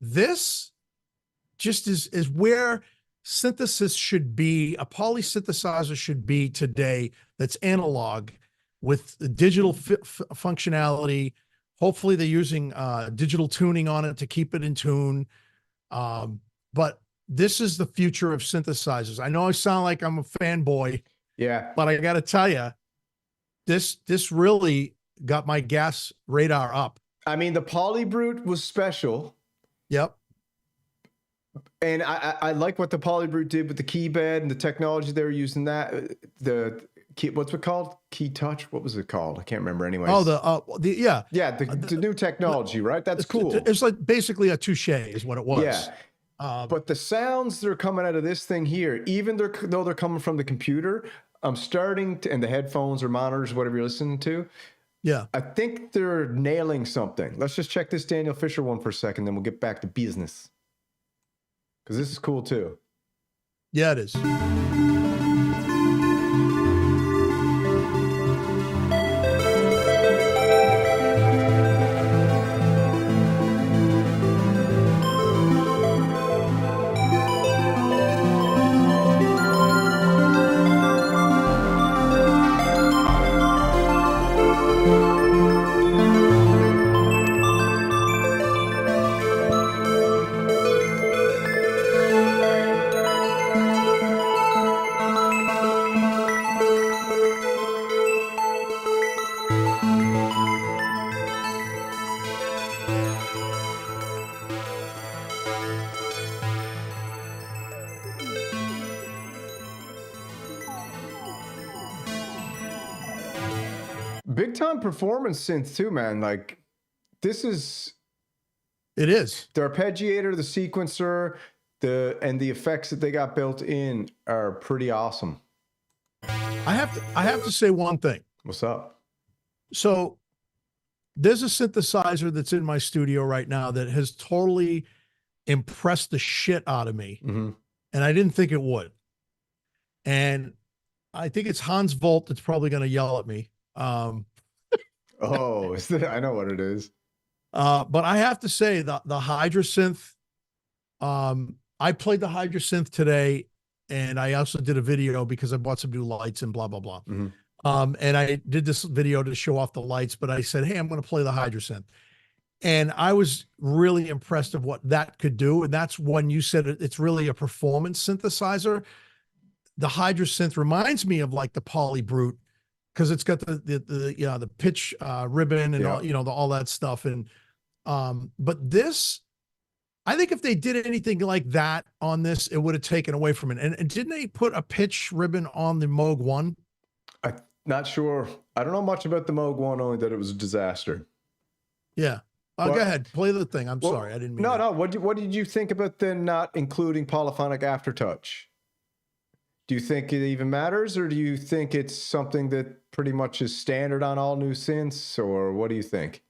this just is where synthesis should be. A poly synthesizer should be today. That's analog with the digital functionality. Hopefully they're using digital tuning on it to keep it in tune. But this is the future of synthesizers. I know I sound like I'm a fanboy. Yeah. But I got to tell you, this really got my gas radar up. I mean, the Polybrute was special. Yep. And I like what the Polybrute did with the key bed and the technology they were using. That what's it called? Key touch. What was it called? I can't remember. Anyways. Oh, the new technology, right? That's cool. It's like basically a touche is what it was. Yeah. But the sounds that are coming out of this thing here, even though they're coming from the computer, I'm starting to, and the headphones or monitors, whatever you're listening to. Yeah. I think they're nailing something. Let's just check this Daniel Fisher one for a second, then we'll get back to business. Because this is cool too. Yeah, it is. Big time performance synth too, man. Like this is. It is. The arpeggiator, the sequencer, and the effects that they got built in are pretty awesome. I have to say one thing. What's up? So there's a synthesizer that's in my studio right now that has totally impressed the shit out of me. And I didn't think it would. And I think it's Hans Volt that's probably going to yell at me. I know what it is. But I have to say the Hydra synth, I played the Hydra synth today, and I also did a video because I bought some new lights and blah, blah, blah. And I did this video to show off the lights, but I said, hey, I'm going to play the Hydra synth. And I was really impressed of what that could do. And that's when you said it's really a performance synthesizer. The Hydra synth reminds me of like the Polybrute, because it's got the pitch ribbon and all that stuff. And but this, I think if they did anything like that on this, it would have taken away from it. And didn't they put a pitch ribbon on the Moog 1? I'm not sure. I don't know much about the Moog 1, only that it was a disaster. Yeah. Go ahead, play the thing. I'm sorry, I didn't mean. No. What did you think about them not including polyphonic aftertouch? Do you think it even matters, or do you think it's something that pretty much is standard on all new synths, or what do you think?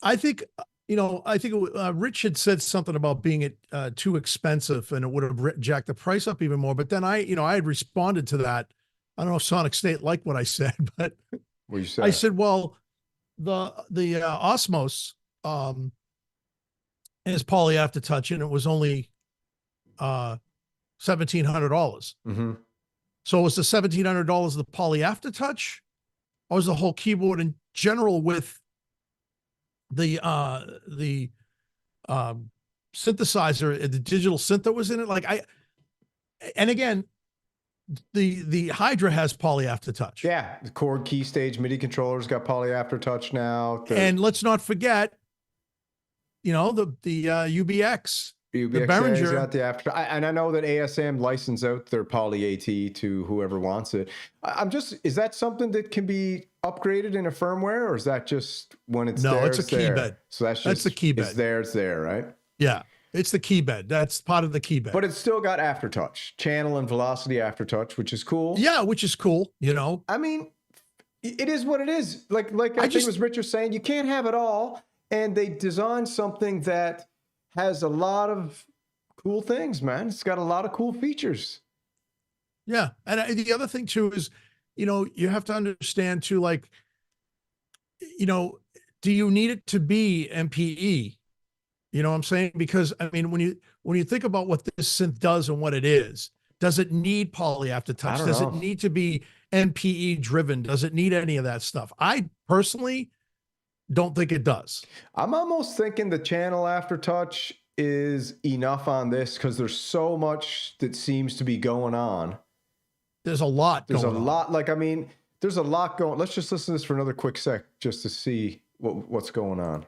I think, Rich had said something about being too expensive and it would have jacked the price up even more. But then I had responded to that. I don't know if Sonic State liked what I said, but what you said? I said, well, the Osmos is poly aftertouch, and it was only $1,700. So was the $1,700 the poly aftertouch, or was the whole keyboard in general with the synthesizer, the digital synth that was in it? And again, the Hydra has poly aftertouch. Yeah, the Korg key stage MIDI controllers got poly aftertouch now. And let's not forget, you know, the UBX. The UBX is Behringer. got the after, and I know that ASM license out their Poly AT to whoever wants it. I'm just, is that something that can be upgraded in a firmware, or is that just when it's No, there? it's a key there? bed. So that's the key bed. It's there, right? Yeah, it's the key bed. That's part of the key bed. But it's still got aftertouch, channel and velocity aftertouch, which is cool. Yeah, which is cool. You know, I mean, it is what it is. Like I think it was Richard saying, you can't have it all. And they designed something that has a lot of cool things, man. It's got a lot of cool features. Yeah. And the other thing too is, you know, you have to understand too, like, you know, do you need it to be MPE? You know what I'm saying? Because I mean, when you think about what this synth does and what it is, does it need poly aftertouch? Does it need to be MPE driven? Does it need any of that stuff? I personally don't think it does. I'm almost thinking the channel aftertouch is enough on this because there's so much that seems to be going on. There's a lot going on. There's a lot. Like, I mean, there's a lot going. Let's just listen to this for another quick sec just to see what's going on.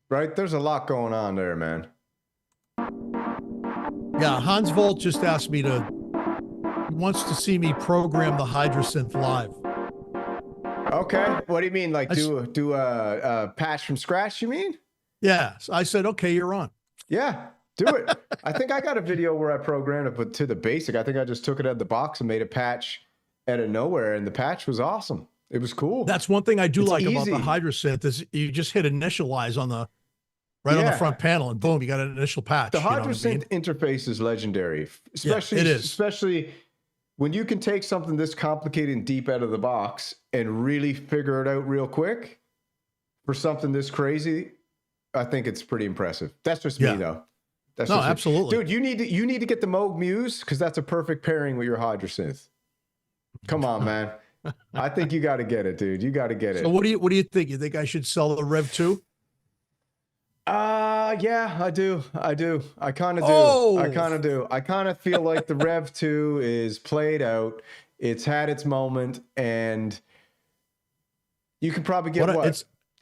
Right? There's a lot going on there, man. Yeah, Hans Volt just asked me to, he wants to see me program the Hydrasynth live. Okay. What do you mean? Like do a patch from scratch, you mean? Yeah. So I said, okay, you're on. Yeah, do it. I think I got a video where I programmed it, but to the basic. I think I just took it out of the box and made a patch out of nowhere, and the patch was awesome. It was cool. That's one thing I do like easy. about the Hydrasynth is you just hit initialize on the on the front panel, and boom, you got an initial patch. The Hydrasynth interface is legendary, especially it is. Especially when you can take something this complicated and deep out of the box and really figure it out real quick for something this crazy. I think it's pretty impressive. That's just me though. That's no, just me. absolutely, dude. You need to get the Moog Muse because that's a perfect pairing with your Hydrasynth. Come on, man. I think you got to get it, dude. You got to get it. So what do you think? You think I should sell the Rev 2? Yeah, I do. I kind of do. Oh. I kind of feel like the Rev 2 is played out. It's had its moment, and you can probably get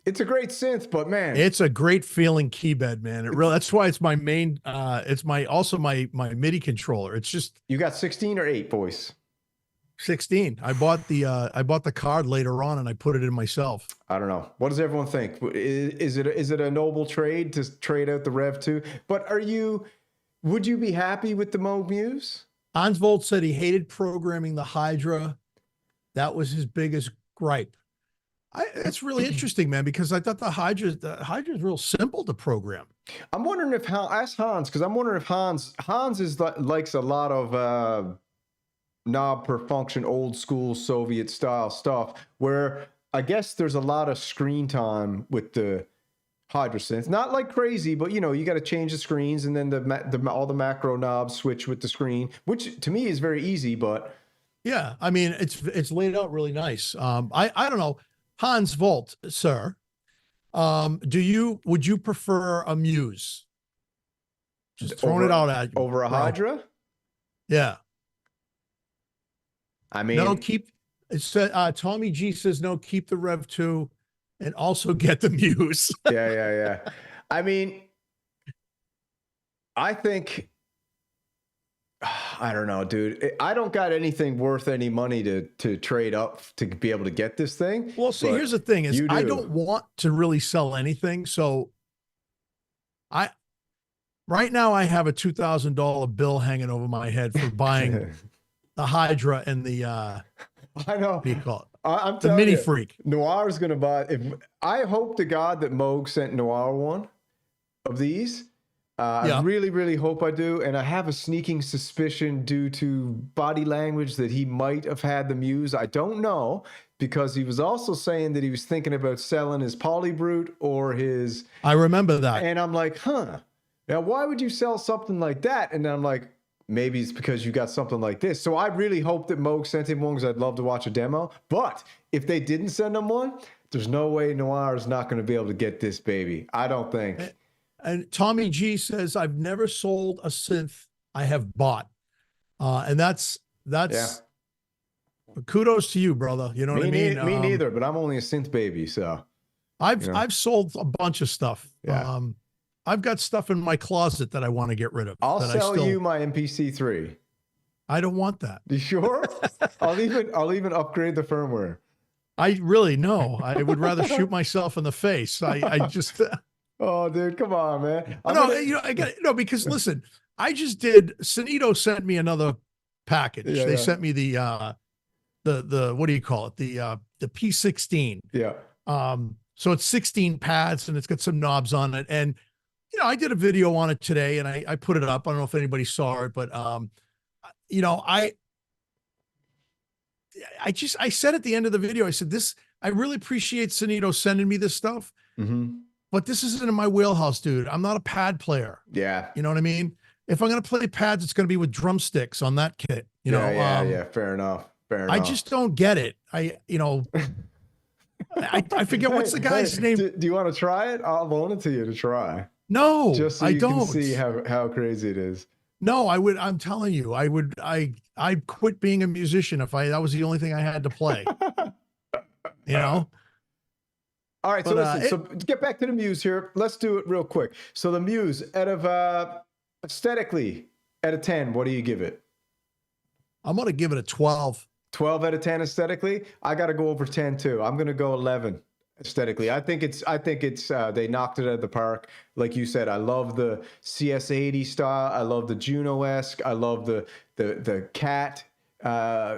it's a great synth, but man, it's a great feeling key bed, man. It really, that's why it's my main, it's also my MIDI controller. It's just, you got 16 or 8 voice? 16. I bought the card later on and I put it in myself. I don't know. What does everyone think? Is it a noble trade to trade out the Rev 2? But would you be happy with the Moog Muse? Hans Volt said he hated programming the Hydra. That was his biggest gripe. That's really interesting, man, because I thought the Hydra is real simple to program. I'm wondering if ask Hans, because I'm wondering if Hans likes a lot of knob per function, old school Soviet style stuff, where I guess there's a lot of screen time with the Hydrasynth. Not like crazy, but you know, you got to change the screens, and then all the macro knobs switch with the screen, which to me is very easy. But yeah, I mean, it's laid out really nice. I don't know, Hans Volt, sir. Would you prefer a Muse? Just throwing it out at you. Over a Hydra? Yeah. I mean, no, Tommy G says no, keep the Rev 2 and also get the Muse. Yeah. I mean, I think, I don't know, dude. I don't got anything worth any money to trade up to be able to get this thing. Well, see, here's the thing is I don't want to really sell anything. So right now I have a $2,000 bill hanging over my head for buying the Hydra and the I know. What do you call it? I'm the Mini Freak. Noir is gonna buy. I hope to God that Moog sent Noir one of these. I really, really hope I do, and I have a sneaking suspicion due to body language that he might have had the Muse. I don't know, because he was also saying that he was thinking about selling his Polybrute or his. I remember that, and I'm like, huh. Now, why would you sell something like that? And then I'm like, maybe it's because you got something like this. So I really hope that Moog sent him one, because I'd love to watch a demo. But if they didn't send him one, there's no way Noir is not going to be able to get this baby. I don't think. And Tommy G says, I've never sold a synth I have bought. And that's kudos to you, brother. You know what I mean? Me neither, but I'm only a synth baby. So I've sold a bunch of stuff. Yeah. I've got stuff in my closet that I want to get rid of. I'll sell you my MPC3. I don't want that. You sure? I'll even upgrade the firmware. I really know. I would rather shoot myself in the face. I just. Oh, dude, come on, man. Because listen, I just did. Sunito sent me another package. They sent me the what do you call it? The P16. Yeah. So it's 16 pads and it's got some knobs on it. And I did a video on it today and I put it up. I don't know if anybody saw it, but I said at the end of the video, I said I really appreciate Sunito sending me this stuff. Mm-hmm. But this isn't in my wheelhouse, dude. I'm not a pad player. Yeah. You know what I mean? If I'm going to play pads, it's going to be with drumsticks on that kit. Yeah. Fair enough. I just don't get it. I forget what's the guy's name. Do you want to try it? I'll loan it to you to try. No, just so I you don't. Can see how crazy it is. No, I'm telling you, I'd quit being a musician if that was the only thing I had to play. All right, so listen, so get back to the Muse here. Let's do it real quick. So the Muse, out of aesthetically, out of 10, what do you give it? I'm going to give it a 12. 12 out of 10 aesthetically? I got to go over 10 too. I'm going to go 11 aesthetically. I think it's they knocked it out of the park. Like you said, I love the CS80 style. I love the Juno-esque. I love the cat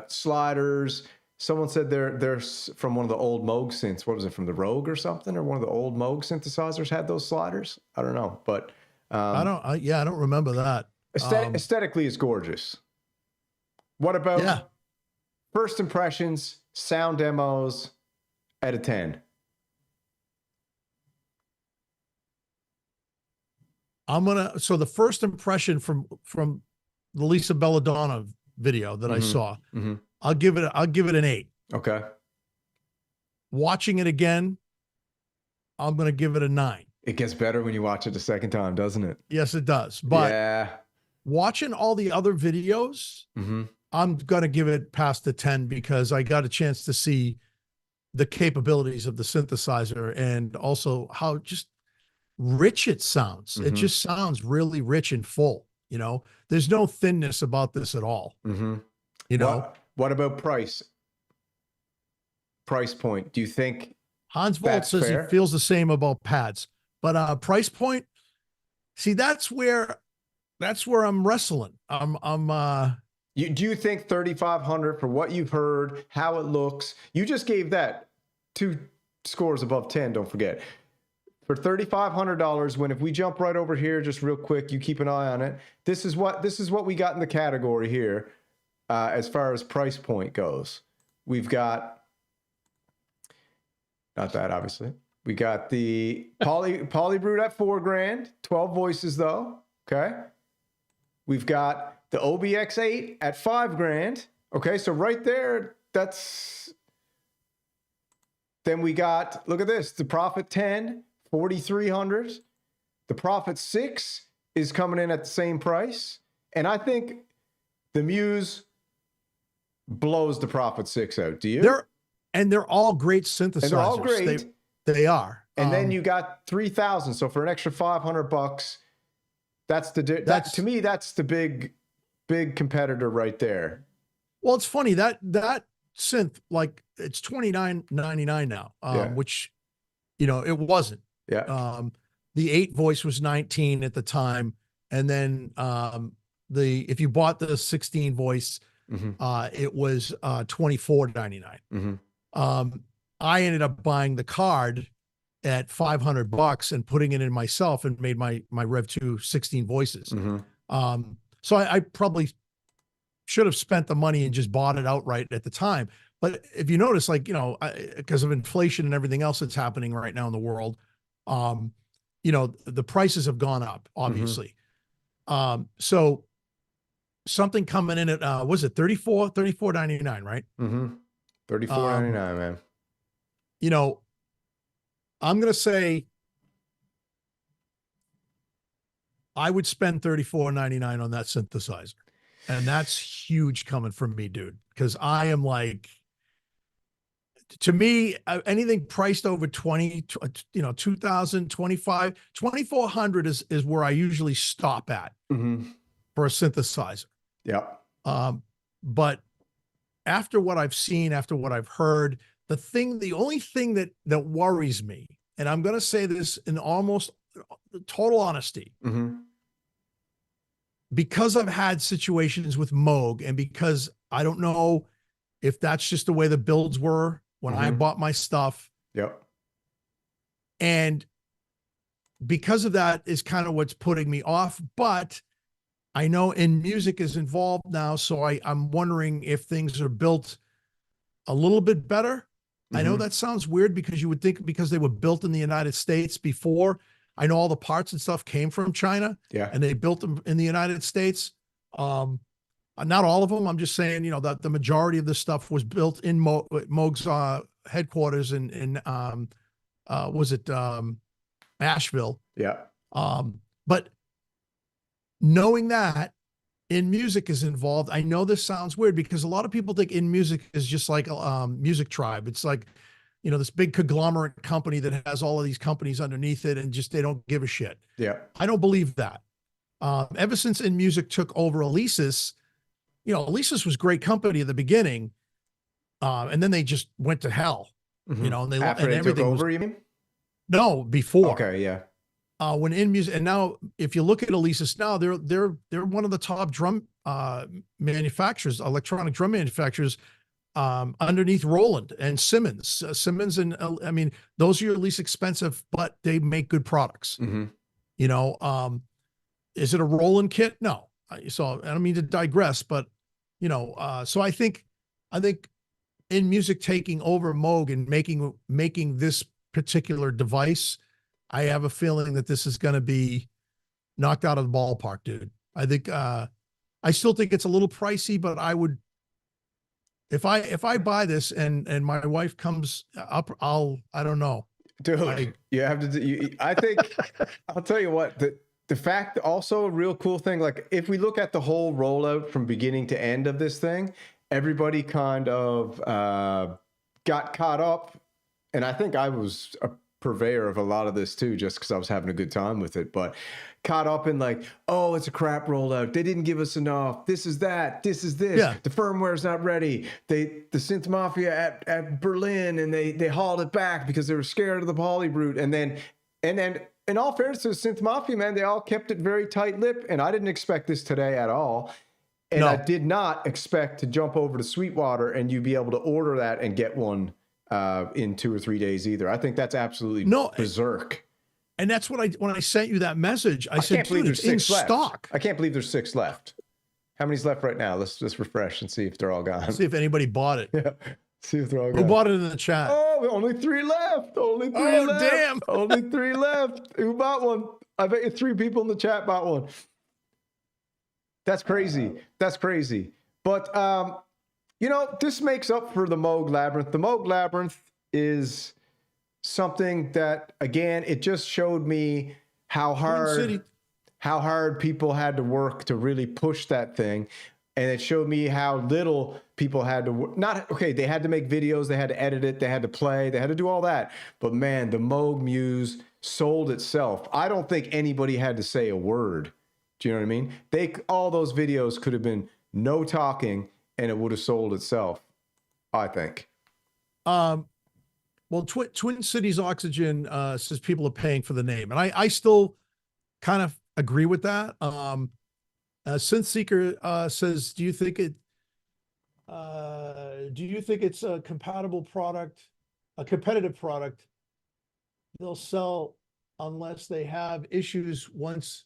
sliders. Someone said they're from one of the old Moog synths. What was it, from the Rogue or something? Or one of the old Moog synthesizers had those sliders? I don't know, but I don't remember that. Aesthetically, it's gorgeous. What about first impressions, sound demos out of 10? So the first impression from the Lisa Belladonna video that I saw, I'll give it an 8. Okay. Watching it again, I'm going to give it a 9. It gets better when you watch it the second time, doesn't it? Yes, it does. But watching all the other videos, I'm going to give it past the 10 because I got a chance to see the capabilities of the synthesizer and also how just rich it sounds. It just sounds really rich and full. There's no thinness about this at all. What about price point? Do you think Hans Volt says fair? He feels the same about pads, but price point, see, that's where I'm wrestling. Do you think 3,500 for what you've heard, how it looks? You just gave that 2 scores above 10. Don't forget. For $3,500, when if we jump right over here, just real quick, you keep an eye on it. This is what we got in the category here, as far as price point goes. We've got, not that obviously. We got the Polybrute at $4,000, 12 voices though. Okay. We've got the OBX8 at $5,000. Okay, so right there, that's. Then we got, look at this, the Prophet 10. 4,300. The Prophet 6 is coming in at the same price. And I think the Muse blows the Prophet 6 out. Do you? They're all great synthesizers. And they're all great. They are. And then you got 3,000. So for an extra $500, that's to me, that's the big competitor right there. Well, it's funny that synth, like, it's $29.99 now, which, it wasn't. Yeah. The 8 voice was 19 at the time. And then if you bought the 16 voice, it was $24.99. I ended up buying the card at $500 and putting it in myself and made my Rev 2 16 voices. So I probably should have spent the money and just bought it outright at the time. But if you notice, like, because of inflation and everything else that's happening right now in the world, the prices have gone up, obviously. So something coming in at, was it $34.99, right? $34.99, man. I'm going to say I would spend $34.99 on that synthesizer. And that's huge coming from me, dude. Because I am like, to me, anything priced over 2,000, 25, 2,400 is where I usually stop at for a synthesizer. Yeah. But after what I've seen, after what I've heard, the only thing that worries me, and I'm going to say this in almost total honesty, because I've had situations with Moog, and because I don't know if that's just the way the builds were when I bought my stuff. Yep. And because of that is kind of what's putting me off. But I know music is involved now, so I'm wondering if things are built a little bit better. I know that sounds weird, because you would think because they were built in the United States before. I know all the parts and stuff came from China, and they built them in the United States. Not all of them. I'm just saying, that the majority of this stuff was built in Moog's headquarters in Asheville. Yeah. But knowing that In Music is involved, I know this sounds weird, because a lot of people think In Music is just like Music Tribe. It's like, this big conglomerate company that has all of these companies underneath it, and just they don't give a shit. Yeah. I don't believe that. Ever since In Music took over Alesis, Alesis was great company at the beginning, and then they just went to hell. And they After and they everything took over, was, you mean? no, before. Okay, yeah. When In Music, and now if you look at Alesis now, they're one of the top drum manufacturers, electronic drum manufacturers, underneath Roland and Simmons. Simmons, and I mean, those are your least expensive, but they make good products. Is it a Roland kit? No. So I don't mean to digress, but so I think In Music taking over Moog and making this particular device, I have a feeling that this is going to be knocked out of the ballpark, dude. I think, I still think it's a little pricey, but I would, if I buy this and my wife comes up, I don't know. Dude, you have to do, I think, I'll tell you what, the fact, also a real cool thing, like if we look at the whole rollout from beginning to end of this thing, everybody kind of got caught up. And I think I was a purveyor of a lot of this too, just because I was having a good time with it, but caught up in like, oh, it's a crap rollout. They didn't give us enough. This is that. This is this. Yeah. The firmware's not ready. The Synth Mafia at Berlin, and they hauled it back because they were scared of the polybrute. And then in all fairness to the Synth Mafia, man, they all kept it very tight-lipped, and I didn't expect this today at all. And No. I did not expect to jump over to Sweetwater and you be able to order that and get one in 2 or 3 days either. I think that's absolutely berserk. And that's what when I sent you that message, I said, dude, it's in stock. I can't believe there's 6 left. How many's left right now? Let's just refresh and see if they're all gone. See if anybody bought it. Yeah. See if they're all gone. Who bought it in the chat? Oh, only 3 left. Only 3 left. Damn. Only 3 left. Who bought one? I bet you 3 people in the chat bought one. That's crazy. That's crazy. But, this makes up for the Moog Labyrinth. The Moog Labyrinth is something that, again, it just showed me how hard people had to work to really push that thing. And it showed me how little people had to work. They had to make videos, they had to edit it, they had to play, they had to do all that. But man, the Moog Muse sold itself. I don't think anybody had to say a word. Do you know what I mean? All those videos could have been no talking and it would have sold itself, I think. Well, Twin Cities Oxygen says people are paying for the name, and I still kind of agree with that. Synth Seeker says, do you think it's a compatible product, a competitive product? They'll sell unless they have issues once.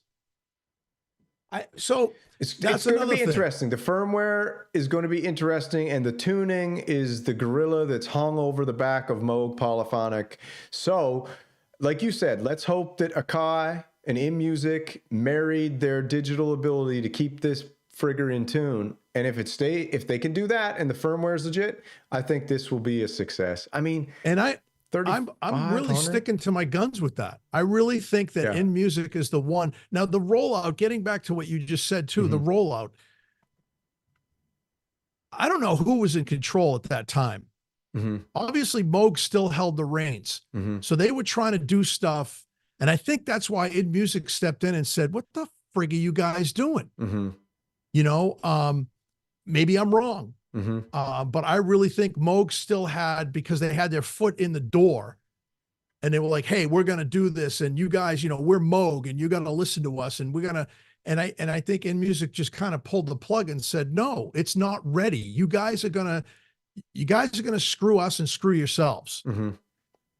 It's going to be interesting. The firmware is going to be interesting, and the tuning is the gorilla that's hung over the back of Moog Polyphonic. So like you said, let's hope that Akai and InMusic married their digital ability to keep this frigger in tune. And if they can do that and the firmware is legit, I think this will be a success. I mean, And I'm really sticking to my guns with that. I really think that InMusic is the one. Now the rollout, getting back to what you just said too, the rollout, I don't know who was in control at that time. Obviously Moog still held the reins. So they were trying to do stuff. And I think that's why InMusic stepped in and said, what the frig are you guys doing? You know, maybe I'm wrong. But I really think Moog still had, because they had their foot in the door and they were like, hey, we're going to do this. And you guys, you know, we're Moog and you got to listen to us. And we're going to, and I think InMusic just kind of pulled the plug and said, no, it's not ready. You guys are going to screw us and screw yourselves.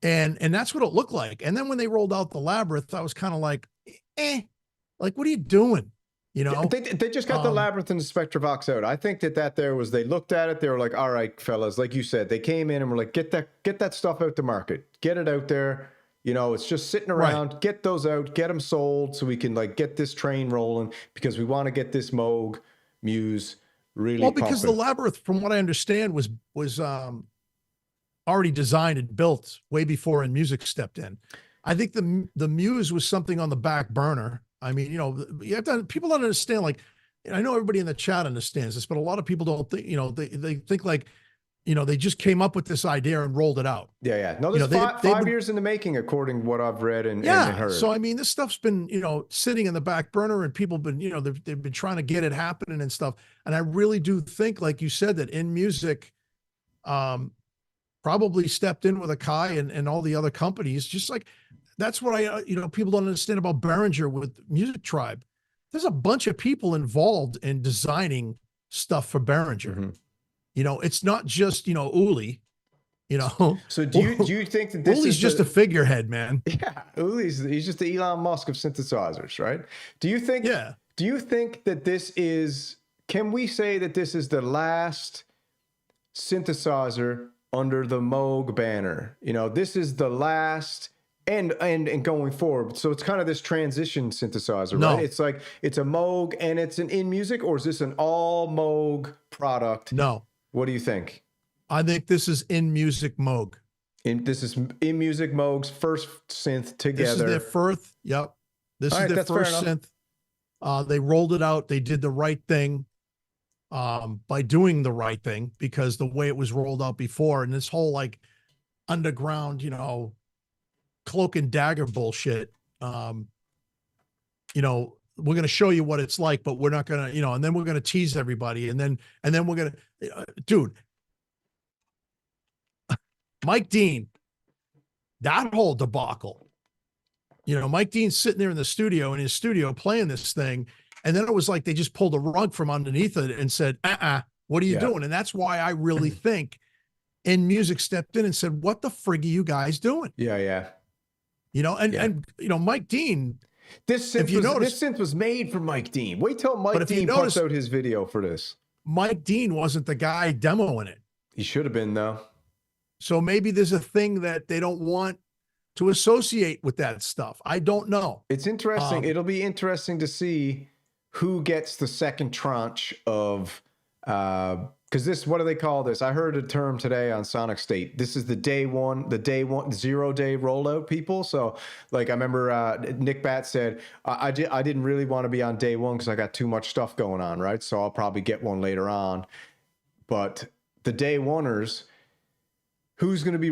And that's what it looked like. And then when they rolled out the Labyrinth, I was kind of like, like, what are you doing? You know, they just got the Labyrinth and the Spectravox out. I think that there was, they looked at it, they were like, all right, fellas, like you said, they came in and were like, get that stuff out the market, get it out there. You know, it's just sitting around, get those out, get them sold so we can like get this train rolling, because we want to get this Moog Muse really well, because pumping. the Labyrinth, from what I understand, was already designed and built way before InMusic stepped in. I think the Muse was something on the back burner. I mean, you know, you have to, people don't understand, like, I know everybody in the chat understands this, but a lot of people don't think, you know, they think like, you know, they just came up with this idea and rolled it out. Yeah. No, there's five years in the making, according to what I've read and heard. So, I mean, this stuff's been, you know, sitting in the back burner and people been, you know, they've been trying to get it happening and stuff. And I really do think, like you said, that InMusic probably stepped in with Akai and all the other companies, just like, that's what I, you know, people don't understand about Behringer with Music Tribe. There's a bunch of people involved in designing stuff for Behringer. You know, it's not just, you know, Uli, you know. So do you think that this Uli's just a figurehead, man? Yeah, he's just the Elon Musk of synthesizers, right? Do you think that this is, can we say that this is the last synthesizer under the Moog banner? You know, this is the last. And going forward, so it's kind of this transition synthesizer, right? It's like it's a Moog and it's an InMusic, or is this an all Moog product? No. What do you think? I think this is InMusic Moog. This is InMusic Moog's first synth together. This is their first. Yep. This is their first synth. They rolled it out. They did the right thing by doing the right thing, because the way it was rolled out before, and this whole like underground, you know, cloak and dagger bullshit. You know, we're going to show you what it's like, but we're not going to, you know, and then we're going to tease everybody. And then we're going to, dude, Mike Dean, that whole debacle, you know, Mike Dean's sitting there in his studio playing this thing. And then it was like, they just pulled a rug from underneath it and said, what are you doing? And that's why I really think InMusic stepped in and said, what the frig are you guys doing? Yeah. You know, and you know, Mike Dean. This synth was made for Mike Dean. Wait till Mike Dean puts out his video for this. Mike Dean wasn't the guy demoing it. He should have been, though. So maybe there's a thing that they don't want to associate with that stuff. I don't know. It's interesting. It'll be interesting to see who gets the second tranche of because this, what do they call this? I heard a term today on Sonic State. This is the day one, 0 day rollout, people. So like, I remember Nick Bat said, I didn't really want to be on day one because I got too much stuff going on, right? So I'll probably get one later on. But the day oneers, who's going to be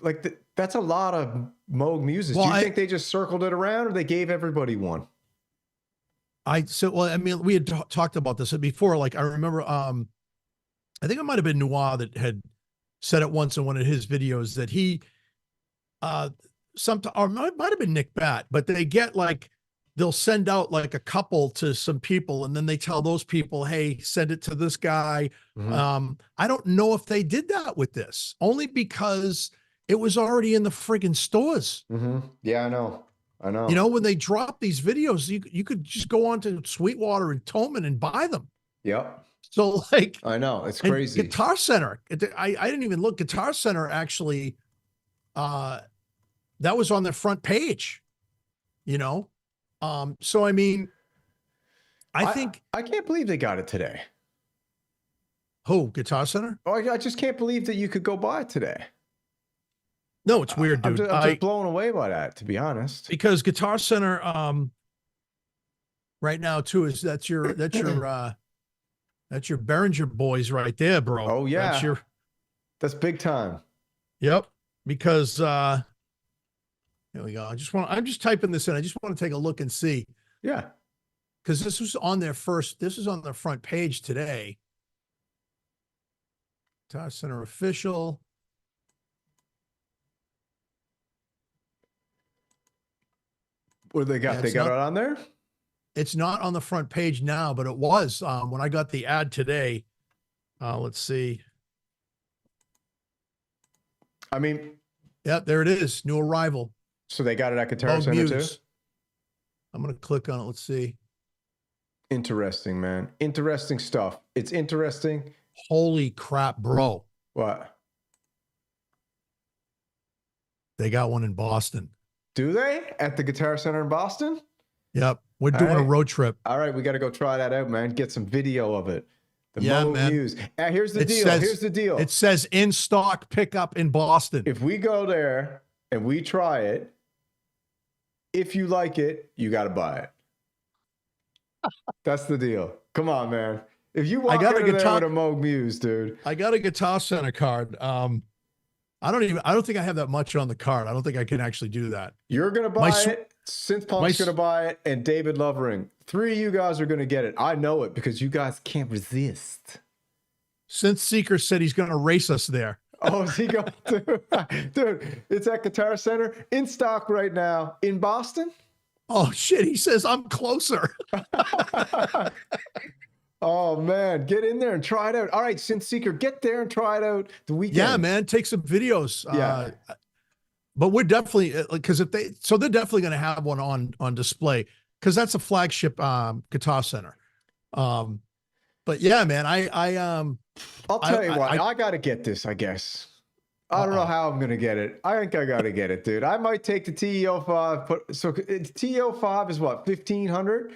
like, that's a lot of Moog muses. Do you think they just circled it around, or they gave everybody one? I mean, we had talked about this before. Like, I remember, I think it might've been Noir that had said it once in one of his videos that he, or might have been Nick Bat, but they get like, they'll send out like a couple to some people, and then they tell those people, hey, send it to this guy. I don't know if they did that with this, only because it was already in the friggin' stores. Yeah, I know. You know, when they drop these videos, you could just go on to Sweetwater and Tolman and buy them. Yep. So like, I know, it's crazy. Guitar Center, I didn't even look. Guitar Center actually that was on the front page, you know? So, I mean, I think. I can't believe they got it today. Who, Guitar Center? Oh, I just can't believe that you could go buy it today. No, it's weird, dude. I'm just blown away by that, to be honest. Because Guitar Center, right now too, that's your Behringer boys right there, bro. Oh yeah, that's big time. Yep. Because here we go. I'm just typing this in. I just want to take a look and see. Yeah. Because this was on their front page today. Guitar Center official. What do they got? They got it on there? It's not on the front page now, but it was when I got the ad today. Let's see. I mean, yeah, there it is. New arrival. So they got it at Guitar Center too? I'm going to click on it. Let's see. Interesting, man. Interesting stuff. It's interesting. Holy crap, bro. What? They got one in Boston. Do they? At the Guitar Center in Boston? Yep. We're doing a road trip. All right. We got to go try that out, man. Get some video of it. The Moog Muse. Here's the deal. Here's the deal. It says in stock pickup in Boston. If we go there and we try it, if you like it, you got to buy it. That's the deal. Come on, man. If you walk out there with a Moog Muse, dude. I got a Guitar Center card. I don't think I have that much on the card. I don't think I can actually do that. You're going to buy it. Synth Punk's going to buy it. And David Lovering. 3 of you guys are going to get it. I know it because you guys can't resist. Synth Seeker said he's going to race us there. Oh, is he going to? Dude, it's at Guitar Center in stock right now in Boston. Oh, shit. He says I'm closer. Oh, man. Get in there and try it out. All right, Synth Seeker, get there and try it out the weekend. Yeah, man. Take some videos. Yeah. But we're definitely, because they're definitely going to have one on display because that's a flagship Guitar Center. But yeah, man, I'll tell you what, I got to get this, I guess. I don't know how I'm going to get it. I think I got to get it, dude. I might take the TE05. So TE05 is what, 1,500?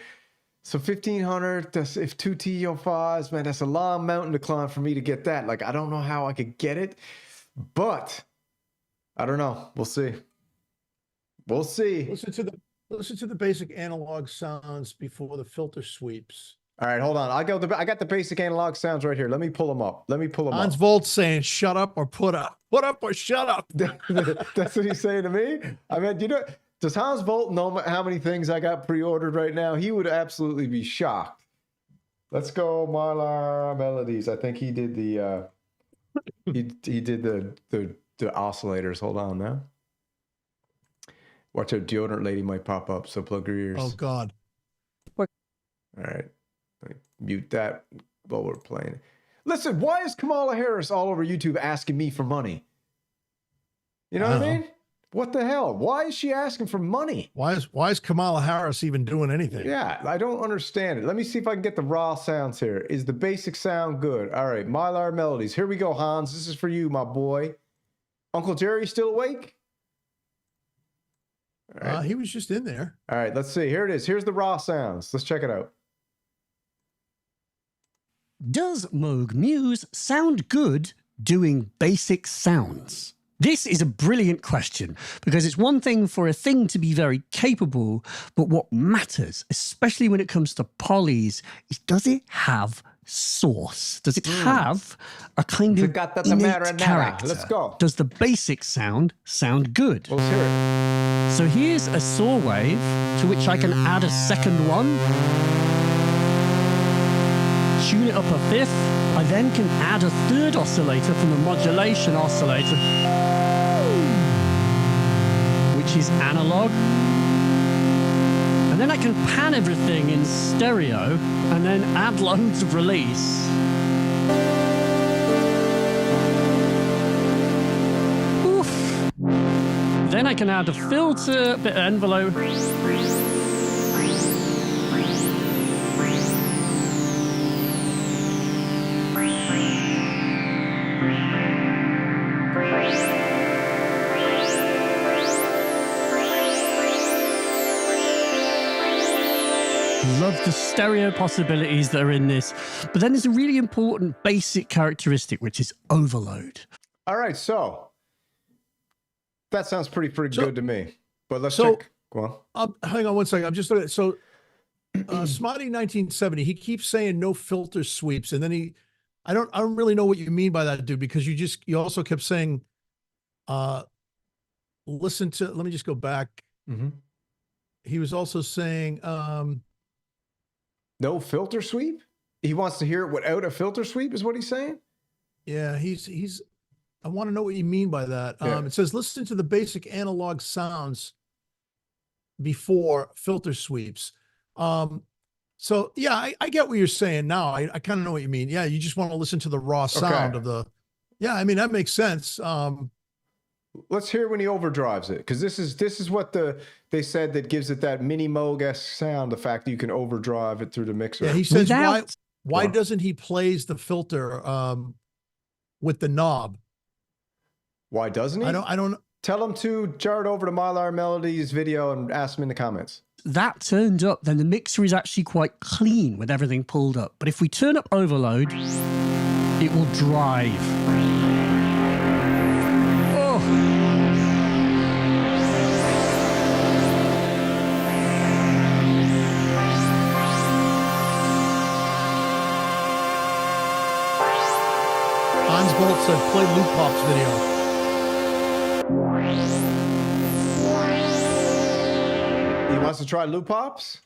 So 1,500, if 2 TE05s, man, that's a long mountain to climb for me to get that. Like, I don't know how I could get it, but I don't know. We'll see. We'll see. Listen to the basic analog sounds before the filter sweeps. All right, hold on. I got the basic analog sounds right here. Let me pull them up. Hans Volt saying, "Shut up or put up. Put up or shut up." That's what he's saying to me. I mean, does Hans Volt know how many things I got pre-ordered right now? He would absolutely be shocked. Let's go, Mylar Melodies. I think he did the he did the oscillators. Hold on now. Watch out, deodorant lady might pop up. So plug your ears. Oh God. All right. Mute that while we're playing. Listen, why is Kamala Harris all over YouTube asking me for money? You know what I mean? What the hell? Why is she asking for money? Why is Kamala Harris even doing anything? Yeah, I don't understand it. Let me see if I can get the raw sounds here. Is the basic sound good? All right, Mylar Melodies. Here we go, Hans. This is for you, my boy. Uncle Jerry still awake? All right. He was just in there. All right, let's see. Here it is. Here's the raw sounds. Let's check it out. Does Moog Muse sound good doing basic sounds? This is a brilliant question because it's one thing for a thing to be very capable, but what matters, especially when it comes to polys, is does it have source? Does it have a kind of innate character? Let's go. Does the basic sound good? Let's hear it. So here's a saw wave to which I can add a second one. Tune it up a fifth. I then can add a third oscillator from the modulation oscillator, which is analog. And then I can pan everything in stereo and then add loads of release. Oof. Then I can add a filter, a bit of envelope. I love the stereo possibilities that are in this. But then there's a really important basic characteristic, which is overload. All right, so that sounds pretty good to me. But let's check. Go on. Hang on one second. I'm just looking. So, Smoddy 1970. He keeps saying no filter sweeps, and then I don't really know what you mean by that, dude. Because you also kept saying, listen to. Let me just go back. Mm-hmm. He was also saying, no filter sweep. He wants to hear it without a filter sweep, is what he's saying. Yeah, he's. I want to know what you mean by that. Yeah. It says listen to the basic analog sounds before filter sweeps. So yeah, I get what you're saying now. I kind of know what you mean. Yeah, you just want to listen to the raw sound of the. Yeah, I mean that makes sense. Let's hear when he overdrives it, because this is what they said that gives it that mini Moog-esque sound. The fact that you can overdrive it through the mixer. Yeah, he says why doesn't he plays the filter with the knob? Why doesn't he? I don't. Tell him to jar it over to Mylar Melody's video and ask him in the comments. That turned up, then the mixer is actually quite clean with everything pulled up. But if we turn up overload, it will drive. Oh. Hans Bolt said play Loop Pop's video. He wants to try loop pops?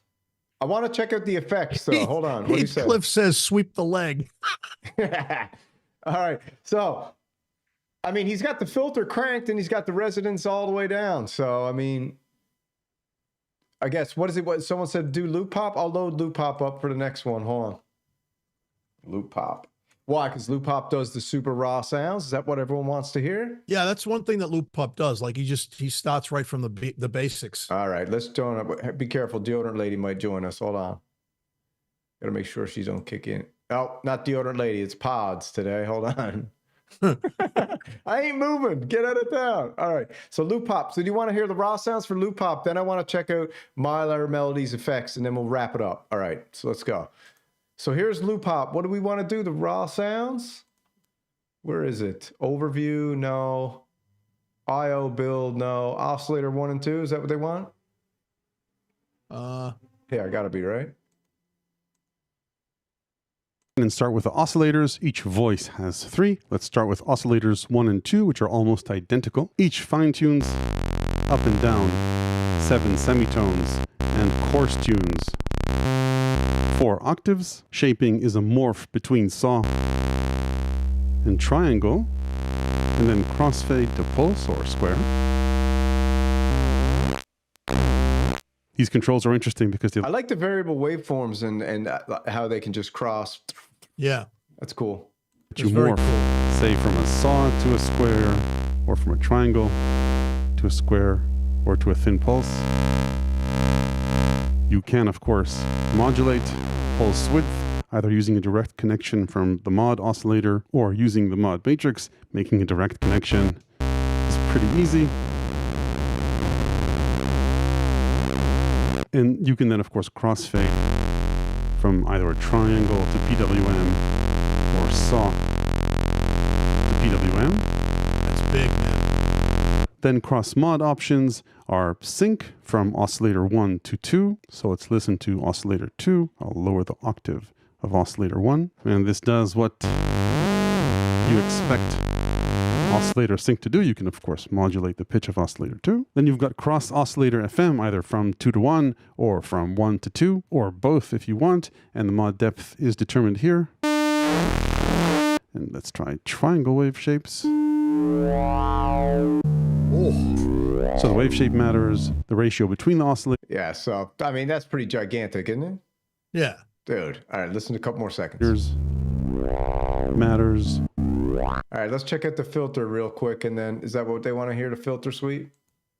I want to check out the effects, though. Hold on. What do you say? Cliff says sweep the leg. All right. So, I mean, he's got the filter cranked and he's got the resonance all the way down. So, I mean, I guess, what someone said do loop pop? I'll load loop pop up for the next one. Hold on. Loop pop. Why? Because loop pop does the super raw sounds. Is that what everyone wants to hear? Yeah, that's one thing that Loop Pop does. Like he starts right from the basics. All right, let's join up. Be careful, deodorant lady might join us. Hold on. Gotta make sure she don't kick in. Oh, not deodorant lady. It's pods today. Hold on. I ain't moving. Get out of town. All right. So loop pop. So do you want to hear the raw sounds for loop pop? Then I want to check out Mylar Melody's effects, and then we'll wrap it up. All right. So let's go. So here's loop pop. What do we want to do? The raw sounds? Where is it? Overview? No. IO build? No. Oscillator 1 and 2? Is that what they want? Yeah, I gotta be right. And start with the oscillators. Each voice has 3. Let's start with oscillators 1 and 2, which are almost identical. Each fine-tunes up and down 7 semitones and coarse tunes 4 octaves. Shaping is a morph between saw and triangle, and then crossfade to pulse or square. These controls are interesting because I like the variable waveforms and how they can just cross. Yeah, that's cool. You morph, say, from a saw to a square, or from a triangle to a square, or to a thin pulse. You can, of course, modulate pulse width, either using a direct connection from the mod oscillator or using the mod matrix, making a direct connection. It's pretty easy. And you can then, of course, crossfade from either a triangle to PWM or saw to PWM. That's big, man. Then cross-mod options are sync from oscillator 1 to 2. So let's listen to oscillator 2. I'll lower the octave of oscillator 1. And this does what you expect oscillator sync to do. You can, of course, modulate the pitch of oscillator 2. Then you've got cross oscillator FM, either from 2 to 1 or from 1 to 2, or both if you want. And the mod depth is determined here. And let's try triangle wave shapes. So the wave shape matters, the ratio between the oscillators. Yeah, so, I mean, that's pretty gigantic, isn't it? Yeah. Dude, all right, listen to a couple more seconds. Matters. All right, let's check out the filter real quick, and then, is that what they want to hear, the filter suite?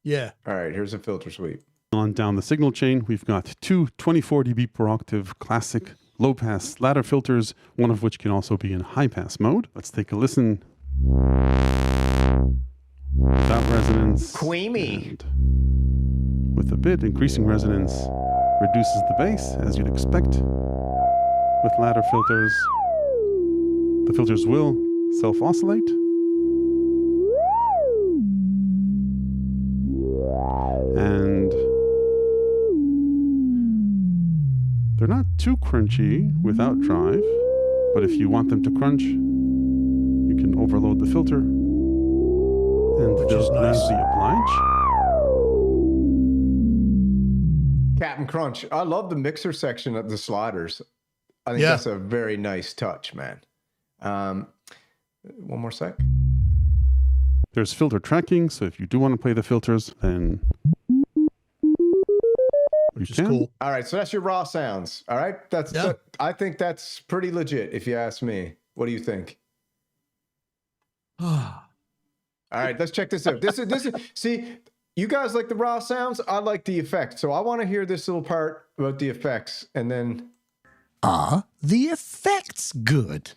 Yeah. All right, here's a filter suite. On down the signal chain, we've got 2 24 dB per octave classic low-pass ladder filters, one of which can also be in high-pass mode. Let's take a listen. Without resonance. Queamy. With a bit increasing resonance. reduces the bass, as you'd expect. With ladder filters, the filters will self-oscillate. And they're not too crunchy without drive, but if you want them to crunch, you can overload the filter and they'll gladly oblige. Captain Crunch. I love the mixer section of the sliders. I think that's a very nice touch, man. One more sec. There's filter tracking, so if you do want to play the filters, then which is cool. All right, so that's your raw sounds. All right, I think that's pretty legit, if you ask me. What do you think? All right, let's check this out. This is. See, you guys like the raw sounds. I like the effects. So I want to hear this little part about the effects, and then. Are the effects good?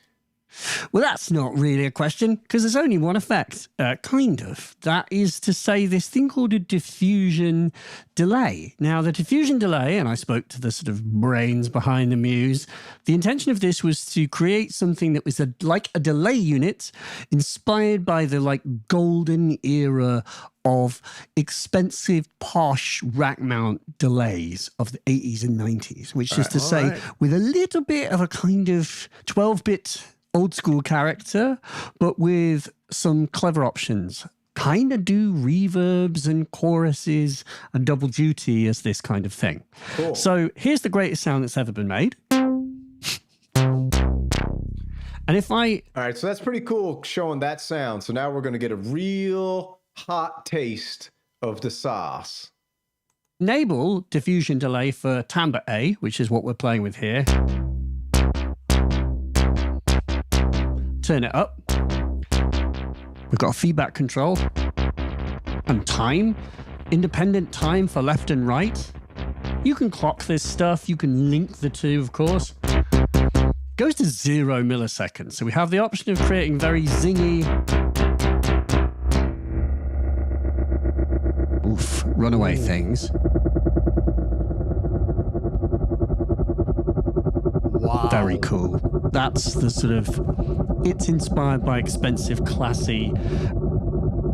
Well, that's not really a question, because there's only one effect, kind of. That is to say this thing called a diffusion delay. Now, the diffusion delay, and I spoke to the sort of brains behind the Muse, the intention of this was to create something that was like a delay unit inspired by the golden era of expensive, posh rack mount delays of the 80s and 90s, which is to say, with a little bit of a kind of 12-bit old school character, but with some clever options. Kind of do reverbs and choruses and double duty as this kind of thing. Cool. So here's the greatest sound that's ever been made. And if I... All right, so that's pretty cool showing that sound. So now we're going to get a real hot taste of the sauce. Enable diffusion delay for timbre A, which is what we're playing with here. Turn it up. We've got a feedback control and time, independent time for left and right. You can clock this stuff. You can link the two, of course. Goes to 0 milliseconds. So we have the option of creating very zingy, runaway things. Wow. Very cool. That's the sort of, it's inspired by expensive, classy.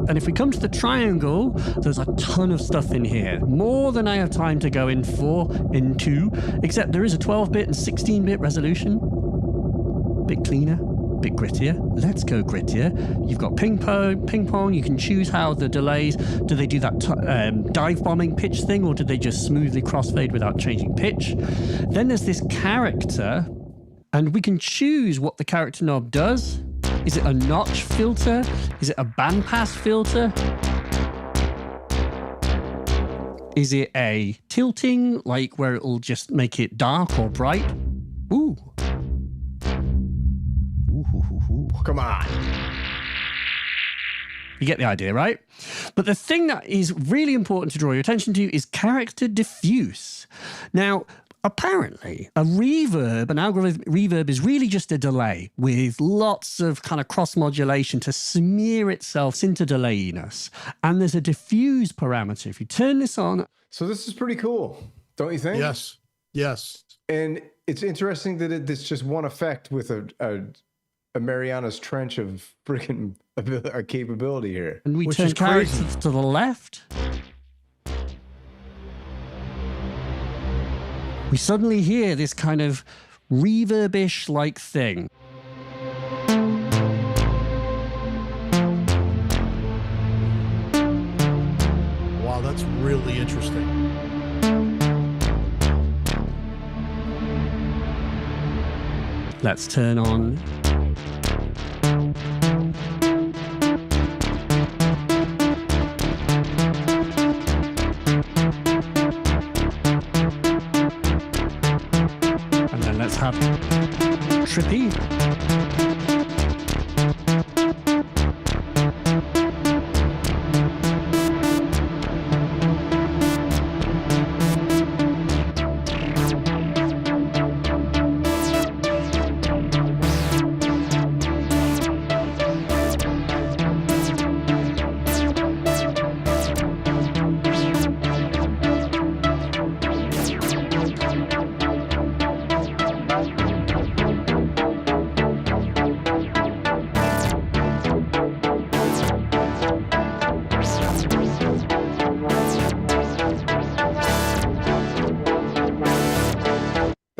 And if we come to the triangle, there's a ton of stuff in here. More than I have time to go into, except there is a 12-bit and 16-bit resolution. Bit cleaner, bit grittier. Let's go grittier. You've got ping pong. You can choose how the delays, do they do that dive bombing pitch thing, or do they just smoothly crossfade without changing pitch? Then there's this character, and we can choose what the character knob does. Is it a notch filter? Is it a bandpass filter? Is it a tilting, like where it'll just make it dark or bright? Ooh. Come on. You get the idea, right? But the thing that is really important to draw your attention to is character diffuse. Now, apparently, a reverb, an algorithmic reverb, is really just a delay with lots of kind of cross-modulation to smear itself into delayiness. And there's a diffuse parameter. If you turn this on... So this is pretty cool, don't you think? Yes. Yes. And it's interesting that it's just one effect with a Mariana's Trench of freaking capability here. And we Which turn is character crazy. to the left. We suddenly hear this kind of reverbish like thing. Wow, that's really interesting. Let's turn on. And then let's have trippy.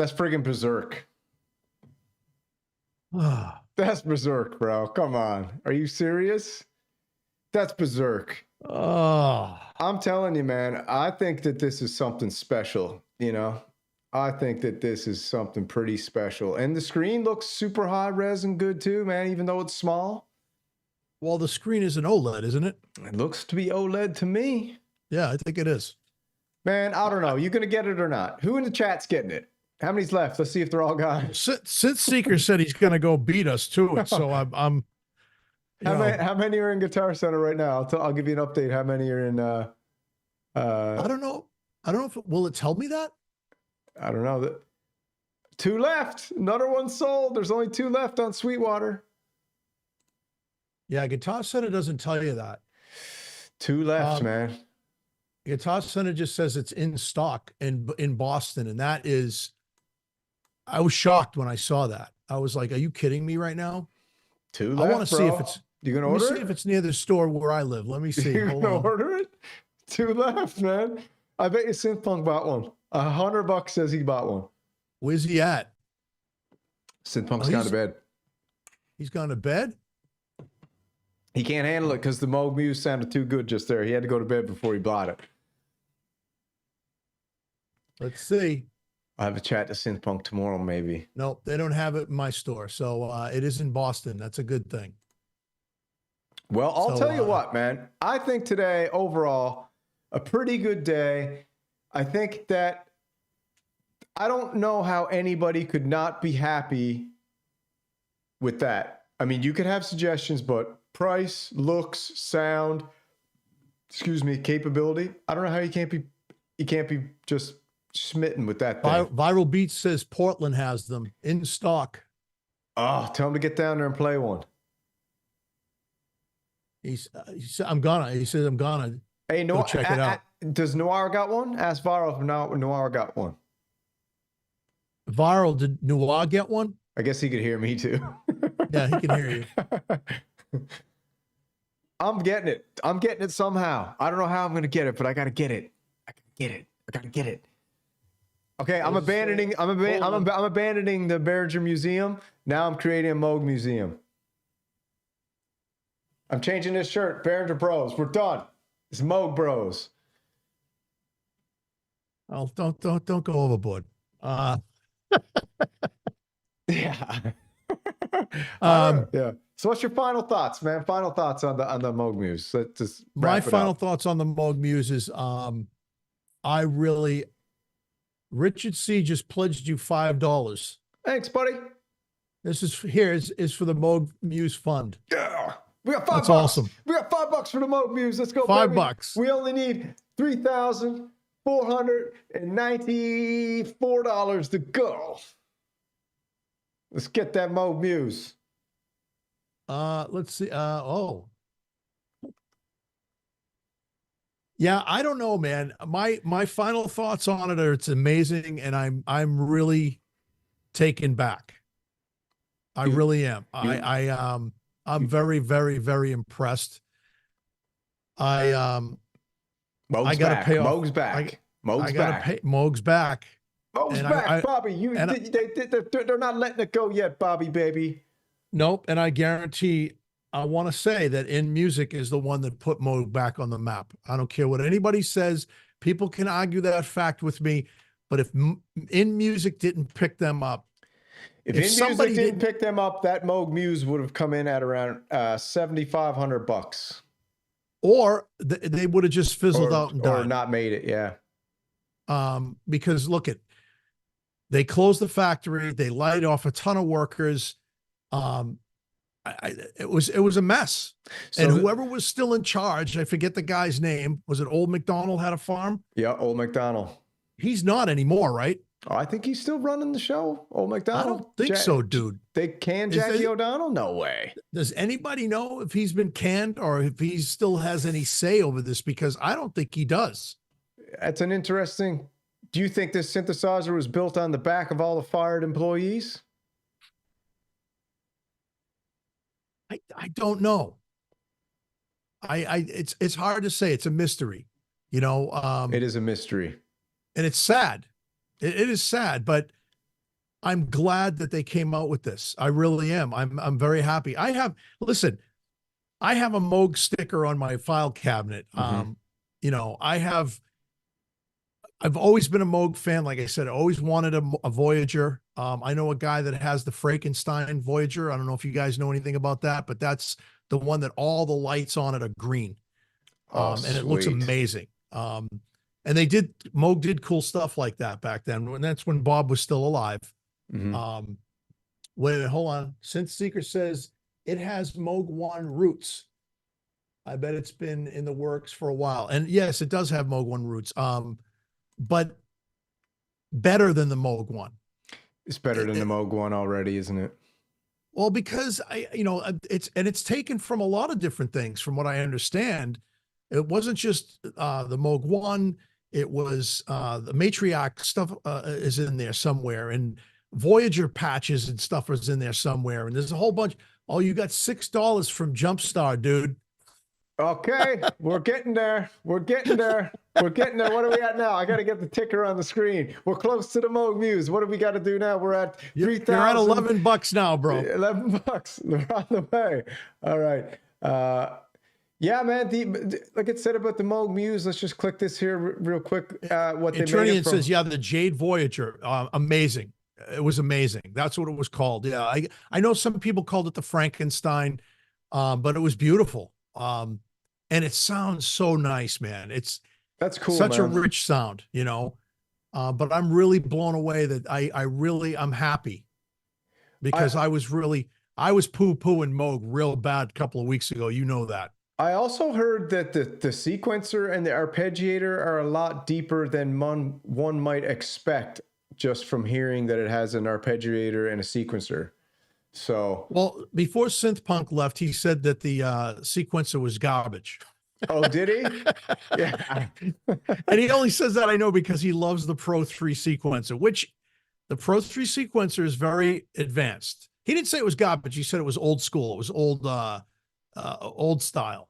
That's friggin' berserk. Ah, That's berserk, bro. Come on. Are you serious? That's berserk. oh, I'm telling you, man, I think that this is something special, you know? I think that this is something pretty special. And the screen looks super high res and good too, man, even though it's small. well, the screen is an OLED, isn't it? It looks to be OLED to me. Yeah, I think it is. Man, I don't know. You gonna get it or not? Who in the chat's getting it? How many's left? Let's see if they're all gone. Synth Seeker said he's going to go beat us to it. So I'm you know, How many are in Guitar Center right now? I'll give you an update. How many are in? I don't know. I don't know if will it tell me that? I don't know. 2 left. Another one sold. There's only 2 left on Sweetwater. Yeah, Guitar Center doesn't tell you that. 2 left, man. Guitar Center just says it's in stock in Boston, and that is. I was shocked when I saw that. I was like, "Are you kidding me right now?" 2 left. I want to see if it's. You gonna Let me order see it? if it's near the store where I live. Let me see. You Hold gonna on. order it? 2 left, man. I bet you Synthpunk bought one. $100 says he bought one. Where's he at? Synthpunk's Oh, gone to bed. He's gone to bed. He can't handle it because the Moog Muse sounded too good just there. He had to go to bed before he bought it. Let's see. I'll have a chat to Synthpunk tomorrow, maybe. Nope, they don't have it in my store. So it is in Boston. That's a good thing. Well, I'll So, tell you what, man. I think today, overall, a pretty good day. I think that I don't know how anybody could not be happy with that. I mean, you could have suggestions, but price, looks, sound, capability. I don't know how you can't be just smitten with that thing. Viral Beats says Portland has them in stock. Oh, tell him to get down there and play one. He said, I'm gonna. He says, I'm gonna. Hey, Go check it out. Does Noir got one? Ask Viral if Noir got one. Viral, did Noir get one? I guess he could hear me too. Yeah, he can hear you. I'm getting it. I'm getting it somehow. I don't know how I'm going to get it, but I got to get it. I got to get it. Okay, I'm abandoning the Behringer Museum. Now I'm creating a Moog Museum. I'm changing this shirt. Behringer Bros. We're done. It's Moog Bros. Oh, don't go overboard. Yeah. Yeah. So what's your final thoughts, man? Final thoughts on the Moog Muse. Let's just My wrap it final up. thoughts on the Moog Muse is Richard C just pledged you $5. Thanks, buddy. This is for the Moog Muse Fund. Yeah. We got $5. That's awesome. We got $5 for the Moog Muse. Let's go. $5. We only need $3,494 to go. Let's get that Moog Muse. Let's see. Yeah, I don't know, man. My final thoughts on it are it's amazing, and I'm really taken back. I really am. I'm very, very, very impressed. Moog's gotta back. pay off. Moog's back. I gotta pay. Moog's back. Moog's And back, I- Bobby. They're not letting it go yet, Bobby, baby. Nope. And I guarantee, I want to say that In Music is the one that put Moog back on the map. I don't care what anybody says. People can argue that fact with me, but if In Music didn't pick them up, If If In somebody Music didn't didn't- pick them up, that Moog Muse would have come in at around $7,500, or they would have just fizzled out and or died. not made it. Yeah. Because look at, they closed the factory, they laid off a ton of workers. It was a mess. So And whoever was still in charge, I forget the guy's name. Was it Old McDonald had a farm? Yeah, Old McDonald. He's not anymore, right? Oh, I think he's still running the show. Old I McDonald. don't think so, dude. They can Is Jackie they- O'Donnell? No way. Does anybody know if he's been canned or if he still has any say over this? Because I don't think he does. That's an interesting. Do you think this synthesizer was built on the back of all the fired employees? I don't know. It's hard to say. It's a mystery, It is a mystery. and it's sad. It is sad, but I'm glad that they came out with this. I really am. I'm very happy. Listen, I have a Moog sticker on my file cabinet. You know, I've always been a Moog fan. Like I said, I always wanted a Voyager. I know a guy that has the Frankenstein Voyager. I don't know if you guys know anything about that, but that's the one that all the lights on it are green. And it looks amazing. And Moog did cool stuff like that back then. And that's when Bob was still alive. Wait, hold on. Synth Seeker says it has Moog 1 roots. I bet it's been in the works for a while. And yes, it does have Moog 1 roots. But better than the Moog 1. It's better than the Moog 1 already, isn't it? Well, because it's taken from a lot of different things, from what I understand. It wasn't just the Moog 1. It was the Matriarch stuff is in there somewhere, and Voyager patches and stuff is in there somewhere. And there's a whole bunch. Oh, you got $6 from Jumpstar, dude. Okay, we're getting there. We're getting there. We're getting there. What are we at now? I got to get the ticker on the screen. We're close to the Moog Muse. What do we got to do now? We're at 3,000. You're at $11 now, bro. $11. They're on the way. All right. Yeah, man. Like it said about the Moog Muse. Let's just click this here real quick. What they made it from. Says, yeah, the Jade Voyager. Amazing. It was amazing. That's what it was called. Yeah, I know some people called it the Frankenstein, but it was beautiful. And it sounds so nice, man. That's cool. Such a rich sound, you know. But I'm really blown away that I'm happy, because I was poo-pooing Moog real bad a couple of weeks ago. You know that. I also heard that the sequencer and the arpeggiator are a lot deeper than one might expect, just from hearing that it has an arpeggiator and a sequencer. So, well, before Synth Punk left, he said that the sequencer was garbage. Oh, did he? Yeah. And he only says that, I know, because he loves the Pro 3 sequencer, which the Pro 3 sequencer is very advanced. He didn't say it was garbage. He said it was old school. It was old style.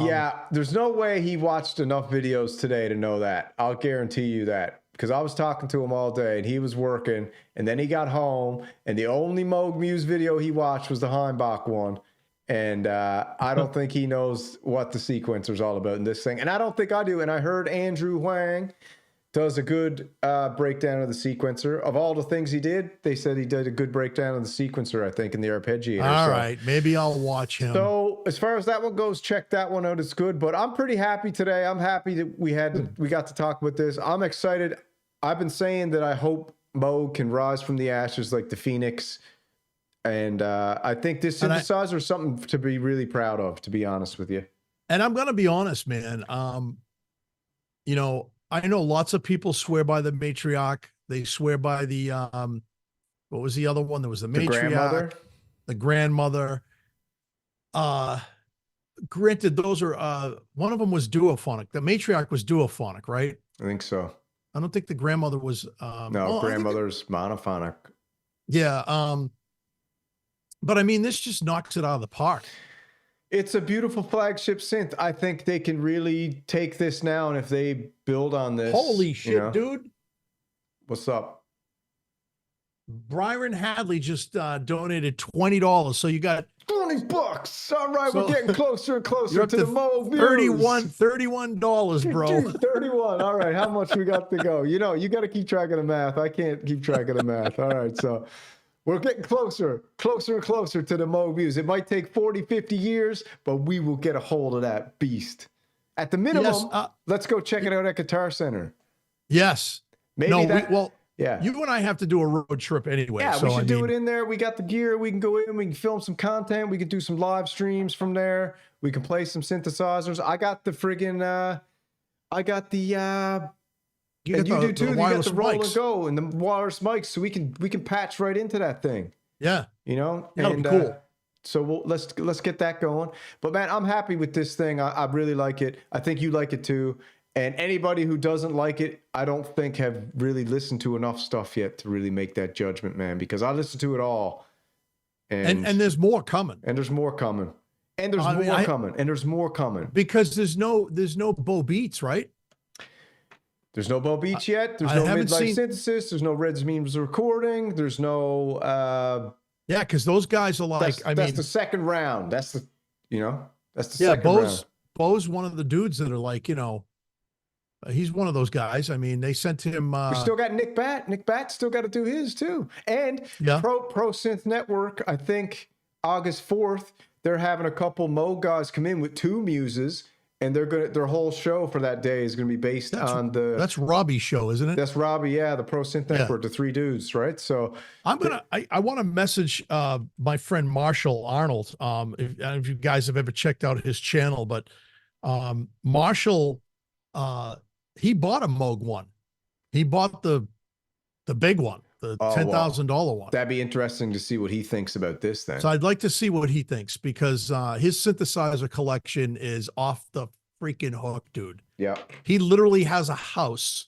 Yeah, there's no way he watched enough videos today to know that. I'll guarantee you that. Because I was talking to him all day and he was working, and then he got home and the only Moog Muse video he watched was the Heimbach one. And I don't think he knows what the sequencer is all about in this thing. And I don't think I do. And I heard Andrew Huang does a good breakdown of the sequencer. Of all the things he did, they said he did a good breakdown of the sequencer, I think, in the arpeggiator. All right, maybe I'll watch him. So as far as that one goes, check that one out. It's good. But I'm pretty happy today. I'm happy that we got to talk about this. I'm excited. I've been saying that I hope Moog can rise from the ashes like the Phoenix. And I think this synthesizer is something to be really proud of, to be honest with you. And I'm going to be honest, man. You know, I know lots of people swear by the Matriarch. They swear by the, what was the other one? There was the Matriarch, the Grandmother. Granted, those are, one of them was duophonic. The Matriarch was duophonic, right? I think so. I don't think the Grandmother was. No, Grandmother's monophonic. Yeah. But I mean, this just knocks it out of the park. It's a beautiful flagship synth. I think they can really take this now, and if they build on this. Holy shit, dude. What's up? Byron Hadley just donated $20. So you got $20. All right, we're getting closer and closer to the Moog Muse. $31, bro. Dude, 31. All right, how much we got to go? You know, you got to keep track of the math. I can't keep track of the math. All right, so we're getting closer and closer to the Moog Muse. It might take 40, 50 years, but we will get a hold of that beast. At the minimum, let's go check it out at Guitar Center. Yes. Maybe yeah. You and I have to do a road trip anyway. Yeah, so we should do it in there. We got the gear. We can go in. We can film some content. We can do some live streams from there. We can play some synthesizers. I got the friggin', you do too. You got the Roland Go and the wireless mics, so we can patch right into that thing. Yeah, you know, that'll be cool. So let's get that going. But man, I'm happy with this thing. I really like it. I think you like it too. And anybody who doesn't like it, I don't think have really listened to enough stuff yet to really make that judgment, man. Because I listened to it all, and there's more coming. And there's more coming. And there's more coming. And there's more coming. Because there's no Bo Beats, right? There's no Bo Beach yet. There's I no haven't midlife seen- synthesis. There's no Reds Memes recording. There's no. Yeah, because those guys are like, That's the second round. That's the, that's the yeah, second round. Bo's one of the dudes that are like, he's one of those guys. I mean, they sent him. We still got Nick Batt. Nick Batt still got to do his too. And Yeah. Pro Synth Network, I think August 4th, they're having a couple Moog guys come in with 2 muses, and their whole show for that day is gonna be based on that's Robbie's show, isn't it? That's Robbie, yeah, the Pro Synth Network, the 3 dudes, right? So I want to message my friend Marshall Arnold. If you guys have ever checked out his channel, but Marshall, he bought a Moog one. He bought the big one, the $10,000 one. That'd be interesting to see what he thinks about this then. So I'd like to see what he thinks, because his synthesizer collection is off the freaking hook, dude. Yeah. He literally has a house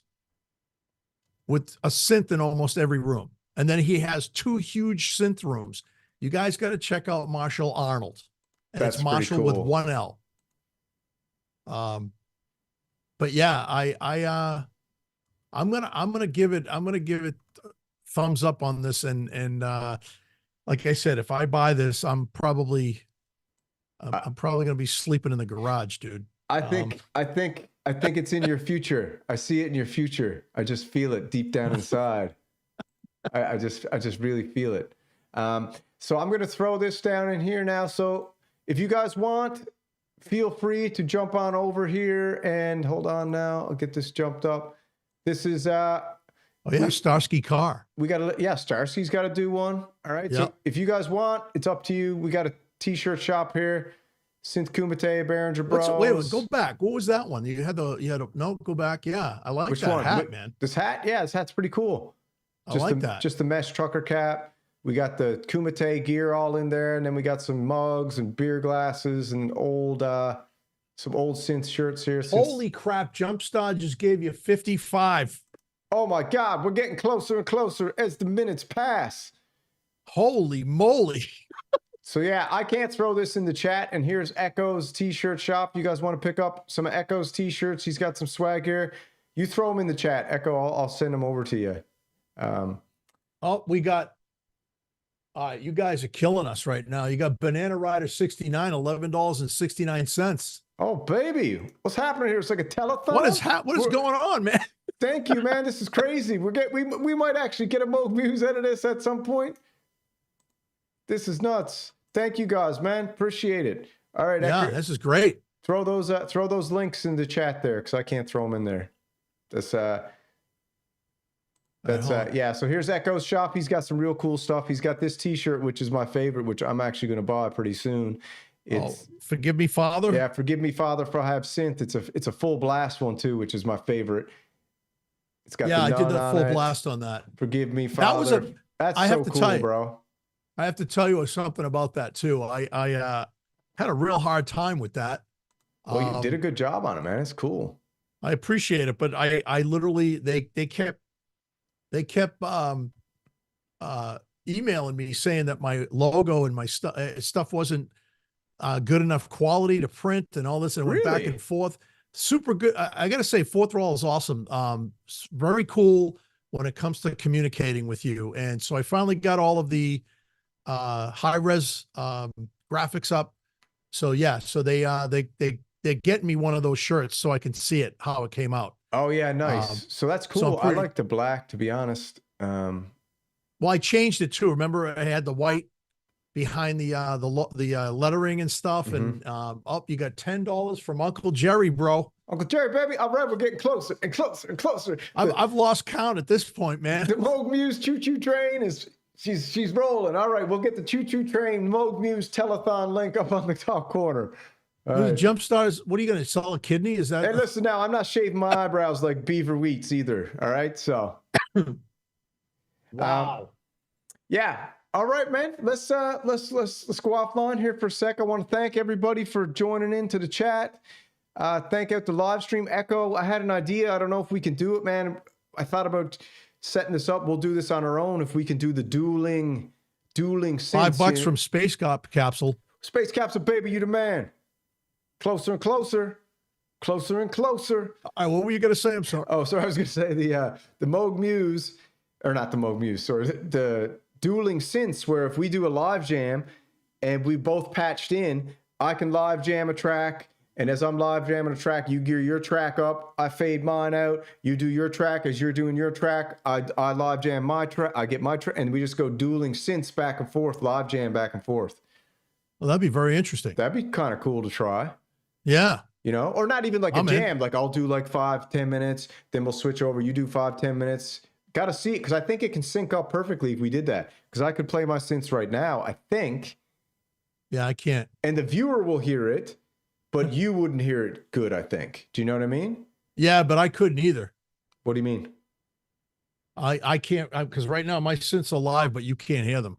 with a synth in almost every room. And then he has 2 huge synth rooms. You guys got to check out Marshall Arnold. And That's it's pretty Marshall with cool. 1 L. But yeah, I'm gonna give it thumbs up on this, and like I said, if I buy this, I'm probably gonna be sleeping in the garage, dude. I think it's in your future. I see it in your future. I just feel it deep down inside. I just really feel it. So I'm gonna throw this down in here now. So if you guys want, feel free to jump on over here and hold on now. I'll get this jumped up. This is Starsky Carr. we got Starsky's got to do one. All right. Yep. So if you guys want, it's up to you. We got a t-shirt shop here. Synth Kumite, Behringer Bros. Wait, go back. What was that one? You had no, go back. Yeah, I like that hat, man. This hat, yeah, this hat's pretty cool. I like that. Just the mesh trucker cap. We got the Kumite gear all in there, and then we got some mugs and beer glasses and some old synth shirts here. Holy crap! Jumpstar just gave you 55. Oh my God, we're getting closer and closer as the minutes pass. Holy moly! So yeah, I can't throw this in the chat. And here's Echo's t-shirt shop. You guys want to pick up some of Echo's t-shirts? He's got some swag here. You throw them in the chat, Echo. I'll send them over to you. We got. You guys are killing us right now. You got Banana Rider 69, $11.69. Oh baby, what's happening here? It's like a telethon. What is going on, man? Thank you, man. This is crazy. We might actually get a Moog Muse out of this at some point. This is nuts. Thank you guys, man. Appreciate it. All right, Yeah, Echo, this is great. throw those links in the chat there, because I can't throw them in there. Yeah. So here's Echo's shop. He's got some real cool stuff. He's got this T-shirt, which is my favorite, which I'm actually going to buy pretty soon. It's Forgive Me, Father. yeah, forgive me, Father, for I have synth. It's a full blast one too, which is my favorite. It's got I the did nun the on full it. blast on that. Forgive me, Father. That's I so have to cool, tell you, bro. I have to tell you something about that too. I had a real hard time with that. Well, you did a good job on it, man. It's cool. I appreciate it, but I literally they kept emailing me saying that my logo and my stuff wasn't good enough quality to print and all this, and it went back Really? and forth. Super good. I gotta say, Fourth Roll is awesome. Very cool when it comes to communicating with you. And so I finally got all of the high res graphics up. So yeah, so they're getting me one of those shirts so I can see it, how it came out. Oh yeah, nice. So that's cool. so I'm pretty- I like the black, to be honest. Well, I changed it too. Remember, I had the white behind the lettering and stuff. And you got $10 from Uncle Jerry, bro. Uncle Jerry, baby. All right, we're getting closer and closer and closer. I've lost count at this point, man. The Moog Muse Choo Choo Train she's rolling. All right, we'll get the Choo Choo Train Moog Muse telethon link up on the top corner. All right. Jump stars. What are you going to sell, a kidney? Is that? Hey, listen now, I'm not shaving my eyebrows like Beaver Wheats either. All right, so. Wow. Yeah. All right, man. Let's go offline here for a sec. I want to thank everybody for joining into the chat. Thank out the live stream. Echo, I had an idea. I don't know if we can do it, man. I thought about setting this up. We'll do this on our own if we can do the dueling synths. $5 from Space Capsule. Space Capsule, baby, you the man. Closer and closer. Closer and closer. All right, what were you going to say? I'm sorry. Oh, sorry. I was going to say the Moog Muse, or not the Moog Muse, sorry, the dueling synths, where if we do a live jam and we both patched in, I can live jam a track. And as I'm live jamming a track, you gear your track up. I fade mine out. You do your track. As you're doing your track, I live jam my track. I get my track. And we just go dueling synths back and forth, live jam back and forth. Well, that'd be very interesting. That'd be kind of cool to try. Yeah. You know, or not even like a jam. Like I'll do like 5-10 minutes. Then we'll switch over. You do 5-10 minutes. Got to see it because I think it can sync up perfectly if we did that. Because I could play my synths right now, I think. Yeah, I can't. And the viewer will hear it, but you wouldn't hear it good, I think. Do you know what I mean? Yeah, but I couldn't either. What do you mean? I can't, because right now my synths are live, but you can't hear them.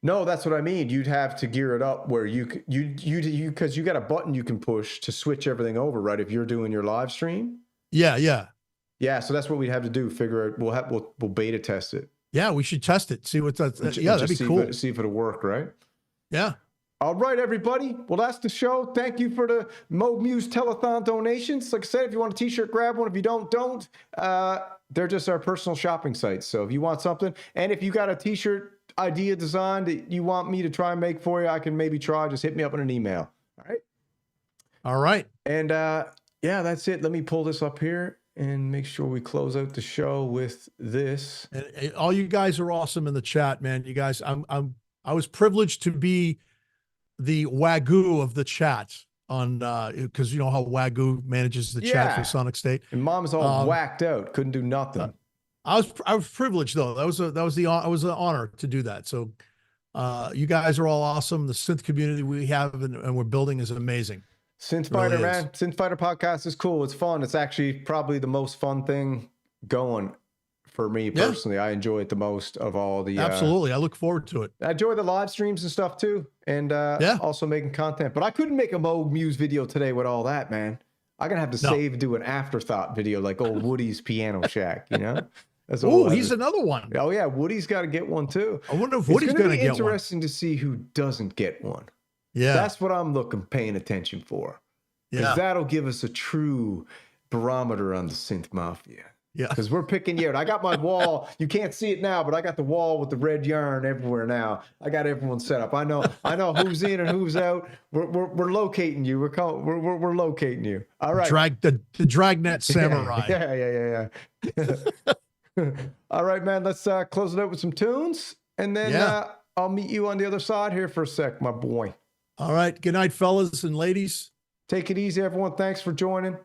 No, that's what I mean. You'd have to gear it up where you because you got a button you can push to switch everything over, right? If you're doing your live stream. Yeah, yeah. Yeah, so that's what we'd have to do. Figure out. We'll beta test it. Yeah, we should test it. See what that's. Yeah, that'd be cool. See if it'll work, right? Yeah. All right, everybody. Well, that's the show. Thank you for the Moog Muse telethon donations. Like I said, if you want a t-shirt, grab one. If you don't. They're just our personal shopping sites. So if you want something, and if you got a t-shirt idea design that you want me to try and make for you, I can maybe try. Just hit me up in an email. All right. All right. And yeah, that's it. Let me pull this up here and make sure we close out the show with this. And all you guys are awesome in the chat, man. You guys, I was privileged to be the Wagyu of the chat on because you know how Wagyu manages the chat for Sonic State. And Mom's all whacked out, couldn't do nothing. I was privileged though. It was an honor to do that. So you guys are all awesome. The synth community we have and we're building is amazing. Synth Fighter, man. Synth Fighter podcast is cool. It's fun. It's actually probably the most fun thing going for me personally. I enjoy it the most of all the. Absolutely. I look forward to it. I enjoy the live streams and stuff too. And also making content. But I couldn't make a Moog Muse video today with all that, man. I'm going to have to save, do an afterthought video like old Woody's Piano Shack, you know? Oh, he's another one. Oh, yeah. Woody's got to get one too. I wonder if Woody's going to get one. It's interesting to see who doesn't get one. Yeah. That's what I'm paying attention for. Because that'll give us a true barometer on the synth mafia. Yeah. Because we're picking you out. I got my wall. You can't see it now, but I got the wall with the red yarn everywhere now. I got everyone set up. I know who's in and who's out. We're locating you. We're locating you. All right. The dragnet samurai. Yeah. All right, man. Let's close it out with some tunes. And then I'll meet you on the other side here for a sec, my boy. All right. Good night, fellas and ladies. Take it easy, everyone. Thanks for joining.